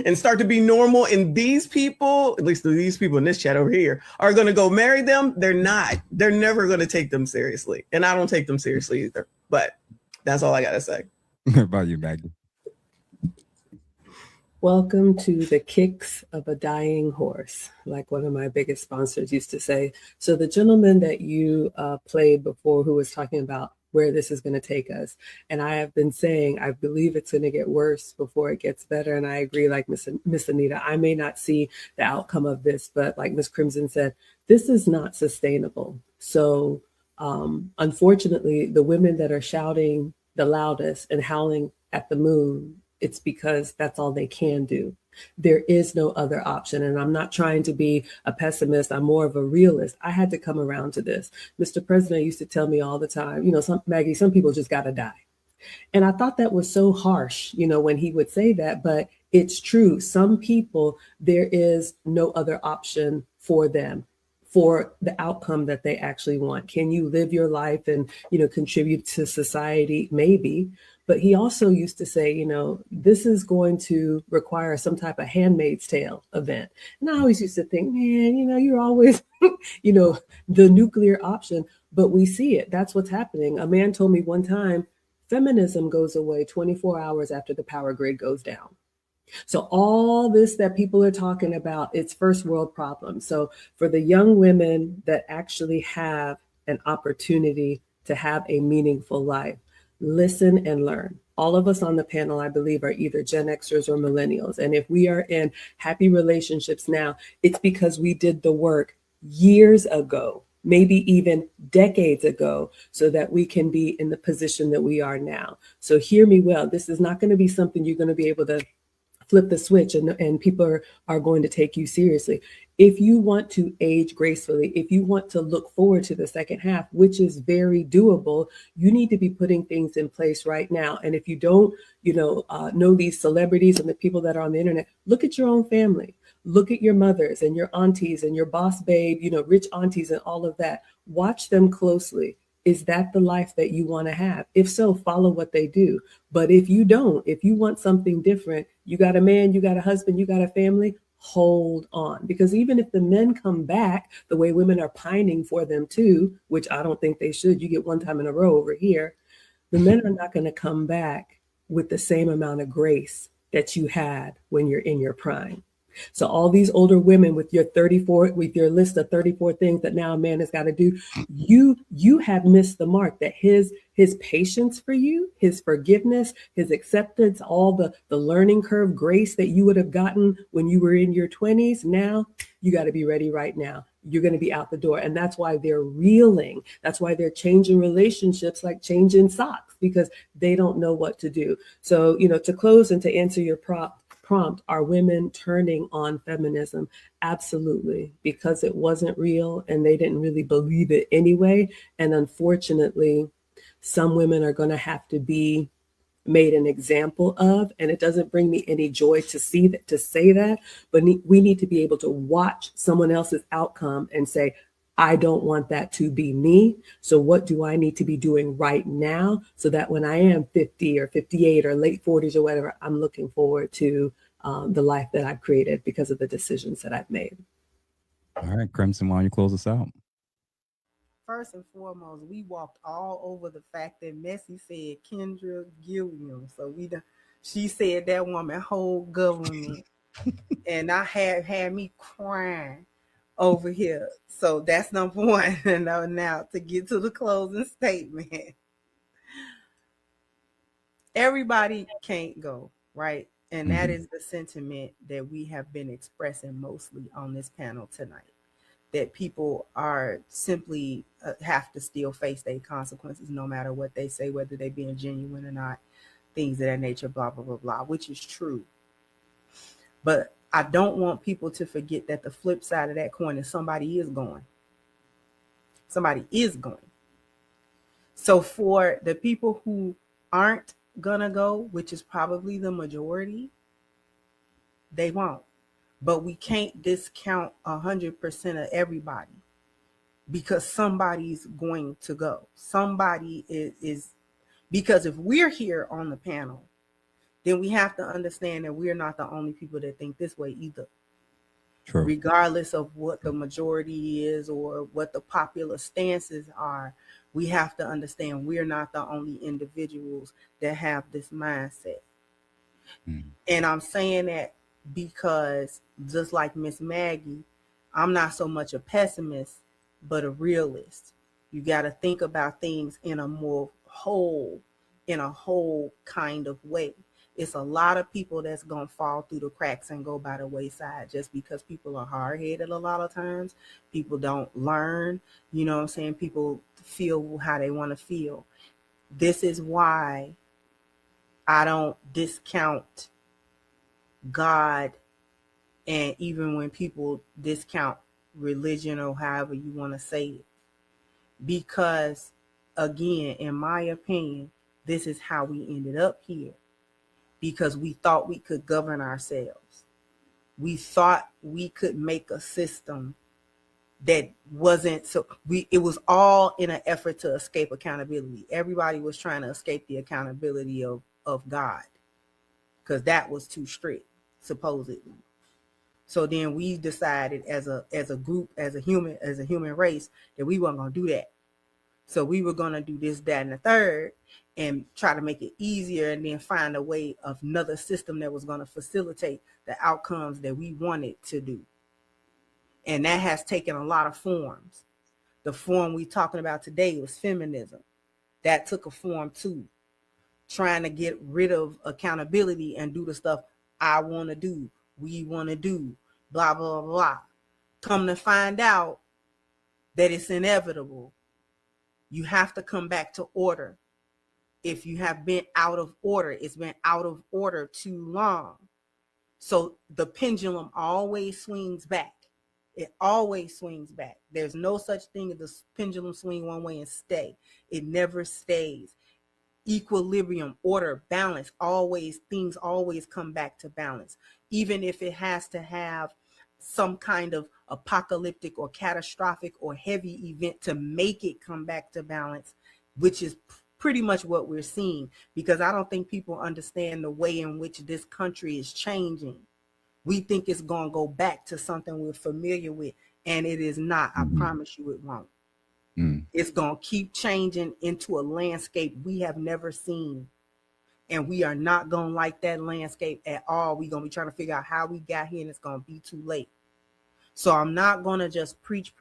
and start to be normal, and these people, at least these people in this chat over here, are going to go marry them, they're not. They're never going to take them seriously. And I don't take them seriously either. But that's all I got to say. What about you, Maggie? Welcome to the kicks of a dying horse, like one of my biggest sponsors used to say. So the gentleman that you played before, who was talking about where this is going to take us, and I have been saying I believe it's going to get worse before it gets better, and I agree. Like Miss Anita, I may not see the outcome of this, but like Miss Crimson said, this is not sustainable. So unfortunately, the women that are shouting the loudest and howling at the moon, it's because that's all they can do. There is no other option. And I'm not trying to be a pessimist. I'm more of a realist. I had to come around to this. Mr. President used to tell me all the time, Maggie, some people just got to die. And I thought that was so harsh, when he would say that, but it's true. Some people, there is no other option for them, for the outcome that they actually want. Can you live your life and, contribute to society? Maybe. But he also used to say, this is going to require some type of Handmaid's Tale event. And I always used to think, man, you're always, the nuclear option. But we see it. That's what's happening. A man told me one time, feminism goes away 24 hours after the power grid goes down. So all this that people are talking about, it's first world problems. So for the young women that actually have an opportunity to have a meaningful life, listen and learn. All of us on the panel, I believe, are either Gen Xers or millennials. And if we are in happy relationships now, it's because we did the work years ago, maybe even decades ago, so that we can be in the position that we are now. So hear me well, this is not going to be something you're going to be able to flip the switch and people are going to take you seriously. If you want to age gracefully, if you want to look forward to the second half, which is very doable, you need to be putting things in place right now. And if you don't, know these celebrities and the people that are on the internet, look at your own family. Look at your mothers and your aunties and your boss babe, rich aunties and all of that. Watch them closely. Is that the life that you want to have? If so, follow what they do. But if you don't, if you want something different, you got a man, you got a husband, you got a family, hold on. Because even if the men come back the way women are pining for them too, which I don't think they should, you get one time in a row over here, the men are not going to come back with the same amount of grace that you had when you're in your prime. So all these older women with your list of 34 things that now a man has got to do, you have missed the mark. That his patience for you, his forgiveness, his acceptance, all the learning curve grace that you would have gotten when you were in your 20s, now you got to be ready right now. You're going to be out the door. And that's why they're reeling. That's why they're changing relationships like changing socks, because they don't know what to do. So, to close and to answer your prompt, are women turning on feminism? Absolutely, because it wasn't real and they didn't really believe it anyway. And unfortunately, some women are going to have to be made an example of, and it doesn't bring me any joy to say that, but we need to be able to watch someone else's outcome and say, I don't want that to be me. So what do I need to be doing right now so that when I am 50 or 58 or late 40s or whatever, I'm looking forward to the life that I've created because of the decisions that I've made. All right, Crimson, why don't you close us out? First and foremost, we walked all over the fact that Messi said Kendra Gilliam. So she said that woman whole government, and I had me crying over here. So that's number one. And now to get to the closing statement. Everybody can't go, right? And that is the sentiment that we have been expressing mostly on this panel tonight. That people are simply have to still face their consequences no matter what they say, whether they being genuine or not, things of that nature, blah, blah, blah, blah, which is true. But I don't want people to forget that the flip side of that coin is somebody is going. Somebody is going. So for the people who aren't gonna go, which is probably the majority, they won't. But we can't discount 100% of everybody because somebody's going to go. Somebody is because if we're here on the panel, then we have to understand that we're not the only people that think this way either. True. Regardless of what the majority is or what the popular stances are, we have to understand we're not the only individuals that have this mindset. And I'm saying that because just like Miss Maggie, I'm not so much a pessimist, but a realist. You got to think about things in a whole kind of way. It's a lot of people that's going to fall through the cracks and go by the wayside just because people are hard-headed a lot of times. People don't learn, you know what I'm saying? People feel how they want to feel. This is why I don't discount God, and even when people discount religion or however you want to say it, because again, in my opinion, this is how we ended up here, because we thought we could govern ourselves. We thought we could make a system that wasn't so it was all in an effort to escape accountability. Everybody was trying to escape the accountability of God because that was too strict, supposedly. So then we decided as a group, as a human race, that we weren't gonna do that. So we were going to do this, that, and the third, and try to make it easier, and then find a way of another system that was going to facilitate the outcomes that we wanted to do. And that has taken a lot of forms. The form we're talking about today was feminism. That took a form too, trying to get rid of accountability and do the stuff I want to do, we want to do, blah, blah, blah. Come to find out that it's inevitable. You have to come back to order. If you have been out of order, it's been out of order too long. So the pendulum always swings back. It always swings back. There's no such thing as the pendulum swing one way and stay. It never stays. Equilibrium, order, balance, always, things always come back to balance. Even if it has to have some kind of apocalyptic or catastrophic or heavy event to make it come back to balance, which is pretty much what we're seeing, because I don't think people understand the way in which this country is changing. We think it's going to go back to something we're familiar with, and it is not. I promise you it won't. It's going to keep changing into a landscape we have never seen, and we are not going to like that landscape at all. We're going to be trying to figure out how we got here, and it's going to be too late. So I'm not going to just preach,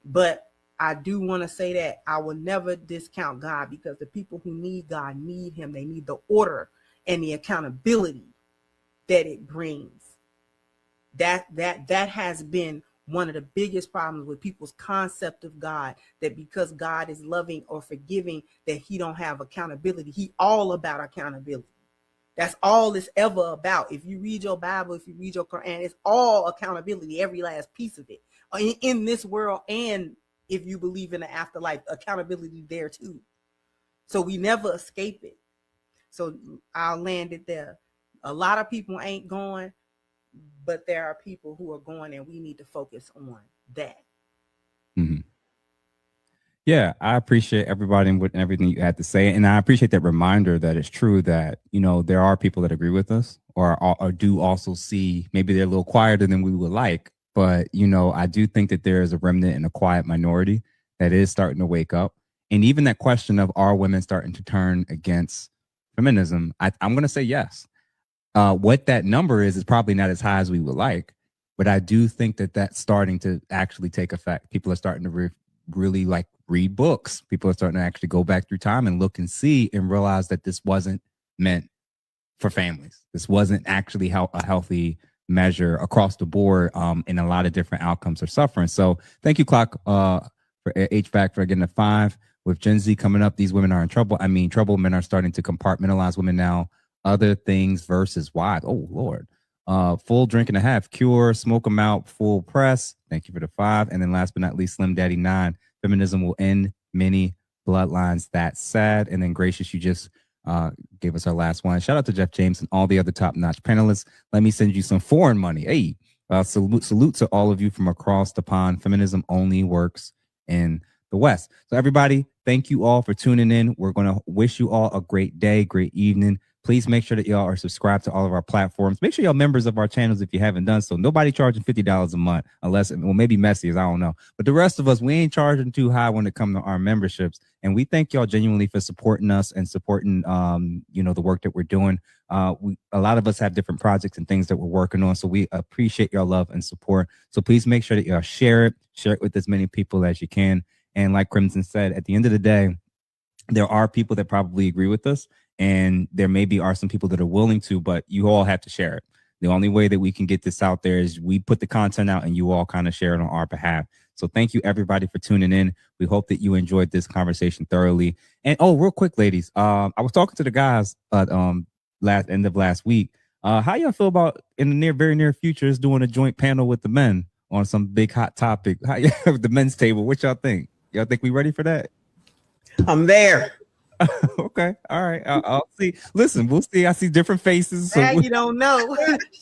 but I do want to say that I will never discount God, because the people who need God need him. They need the order and the accountability that it brings. That has been one of the biggest problems with people's concept of God, that because God is loving or forgiving, that he don't have accountability. He all about accountability. That's all it's ever about. If you read your Bible, if you read your Quran, it's all accountability, every last piece of it. In this world, and if you believe in the afterlife, accountability there too. So we never escape it. So I'll land it there. A lot of people ain't going, but there are people who are going, and we need to focus on that. Yeah, I appreciate everybody and everything you had to say. And I appreciate that reminder that it's true that, you know, there are people that agree with us or do also see, maybe they're a little quieter than we would like. But, you know, I do think that there is a remnant and a quiet minority that is starting to wake up. And even that question of, are women starting to turn against feminism? I'm going to say yes. What that number is probably not as high as we would like. But I do think that that's starting to actually take effect. People are starting to really like read books. People are starting to actually go back through time and look and see and realize that this wasn't meant for families. This wasn't actually a healthy measure across the board, and a lot of different outcomes are suffering. So thank you, Clock, for HVAC for getting a 5. With Gen Z coming up, these women are in trouble. I mean, trouble men are starting to compartmentalize women now. Other things versus why. Oh, Lord. Full drink and a half. Cure, smoke them out, full press. Thank you for the 5. And then last but not least, Slim Daddy 9. Feminism will end many bloodlines. That's sad. And then Gracious, you just gave us our last one. Shout out to Jeff James and all the other top-notch panelists. Let me send you some foreign money. Hey, salute to all of you from across the pond. Feminism only works in the West. So everybody, thank you all for tuning in. We're going to wish you all a great day, great evening. Please make sure that y'all are subscribed to all of our platforms. Make sure y'all members of our channels if you haven't done so. Nobody charging $50 a month, unless, well, maybe Messi's, I don't know. But the rest of us, we ain't charging too high when it comes to our memberships. And we thank y'all genuinely for supporting us and supporting, you know, the work that we're doing. A lot of us have different projects and things that we're working on. So we appreciate your love and support. So please make sure that y'all share it with as many people as you can. And like Crimson said, at the end of the day, there are people that probably agree with us. And there maybe are some people that are willing to, but you all have to share it. The only way that we can get this out there is we put the content out and you all kind of share it on our behalf. So thank you everybody for tuning in. We hope that you enjoyed this conversation thoroughly. And oh, real quick, ladies, I was talking to the guys at end of last week. How y'all feel about in the very near future is doing a joint panel with the men on some big hot topic? How the men's table? What y'all think? Y'all think we ready for that? I'm there. Okay. All right. I'll see. Listen, we'll see. I see different faces. So Now you don't know.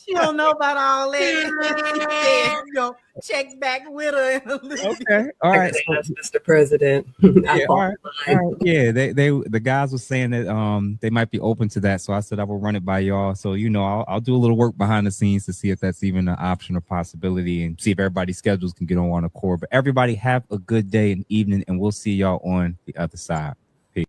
She don't know about all that. You know, check back with her in a little bit. okay. All right. That's Mr. President. Yeah, all right. All right. Yeah, the guys were saying that they might be open to that. So I said I will run it by y'all. So I'll do a little work behind the scenes to see if that's even an option or possibility, and see if everybody's schedules can get on one accord. But everybody have a good day and evening, and we'll see y'all on the other side. Peace.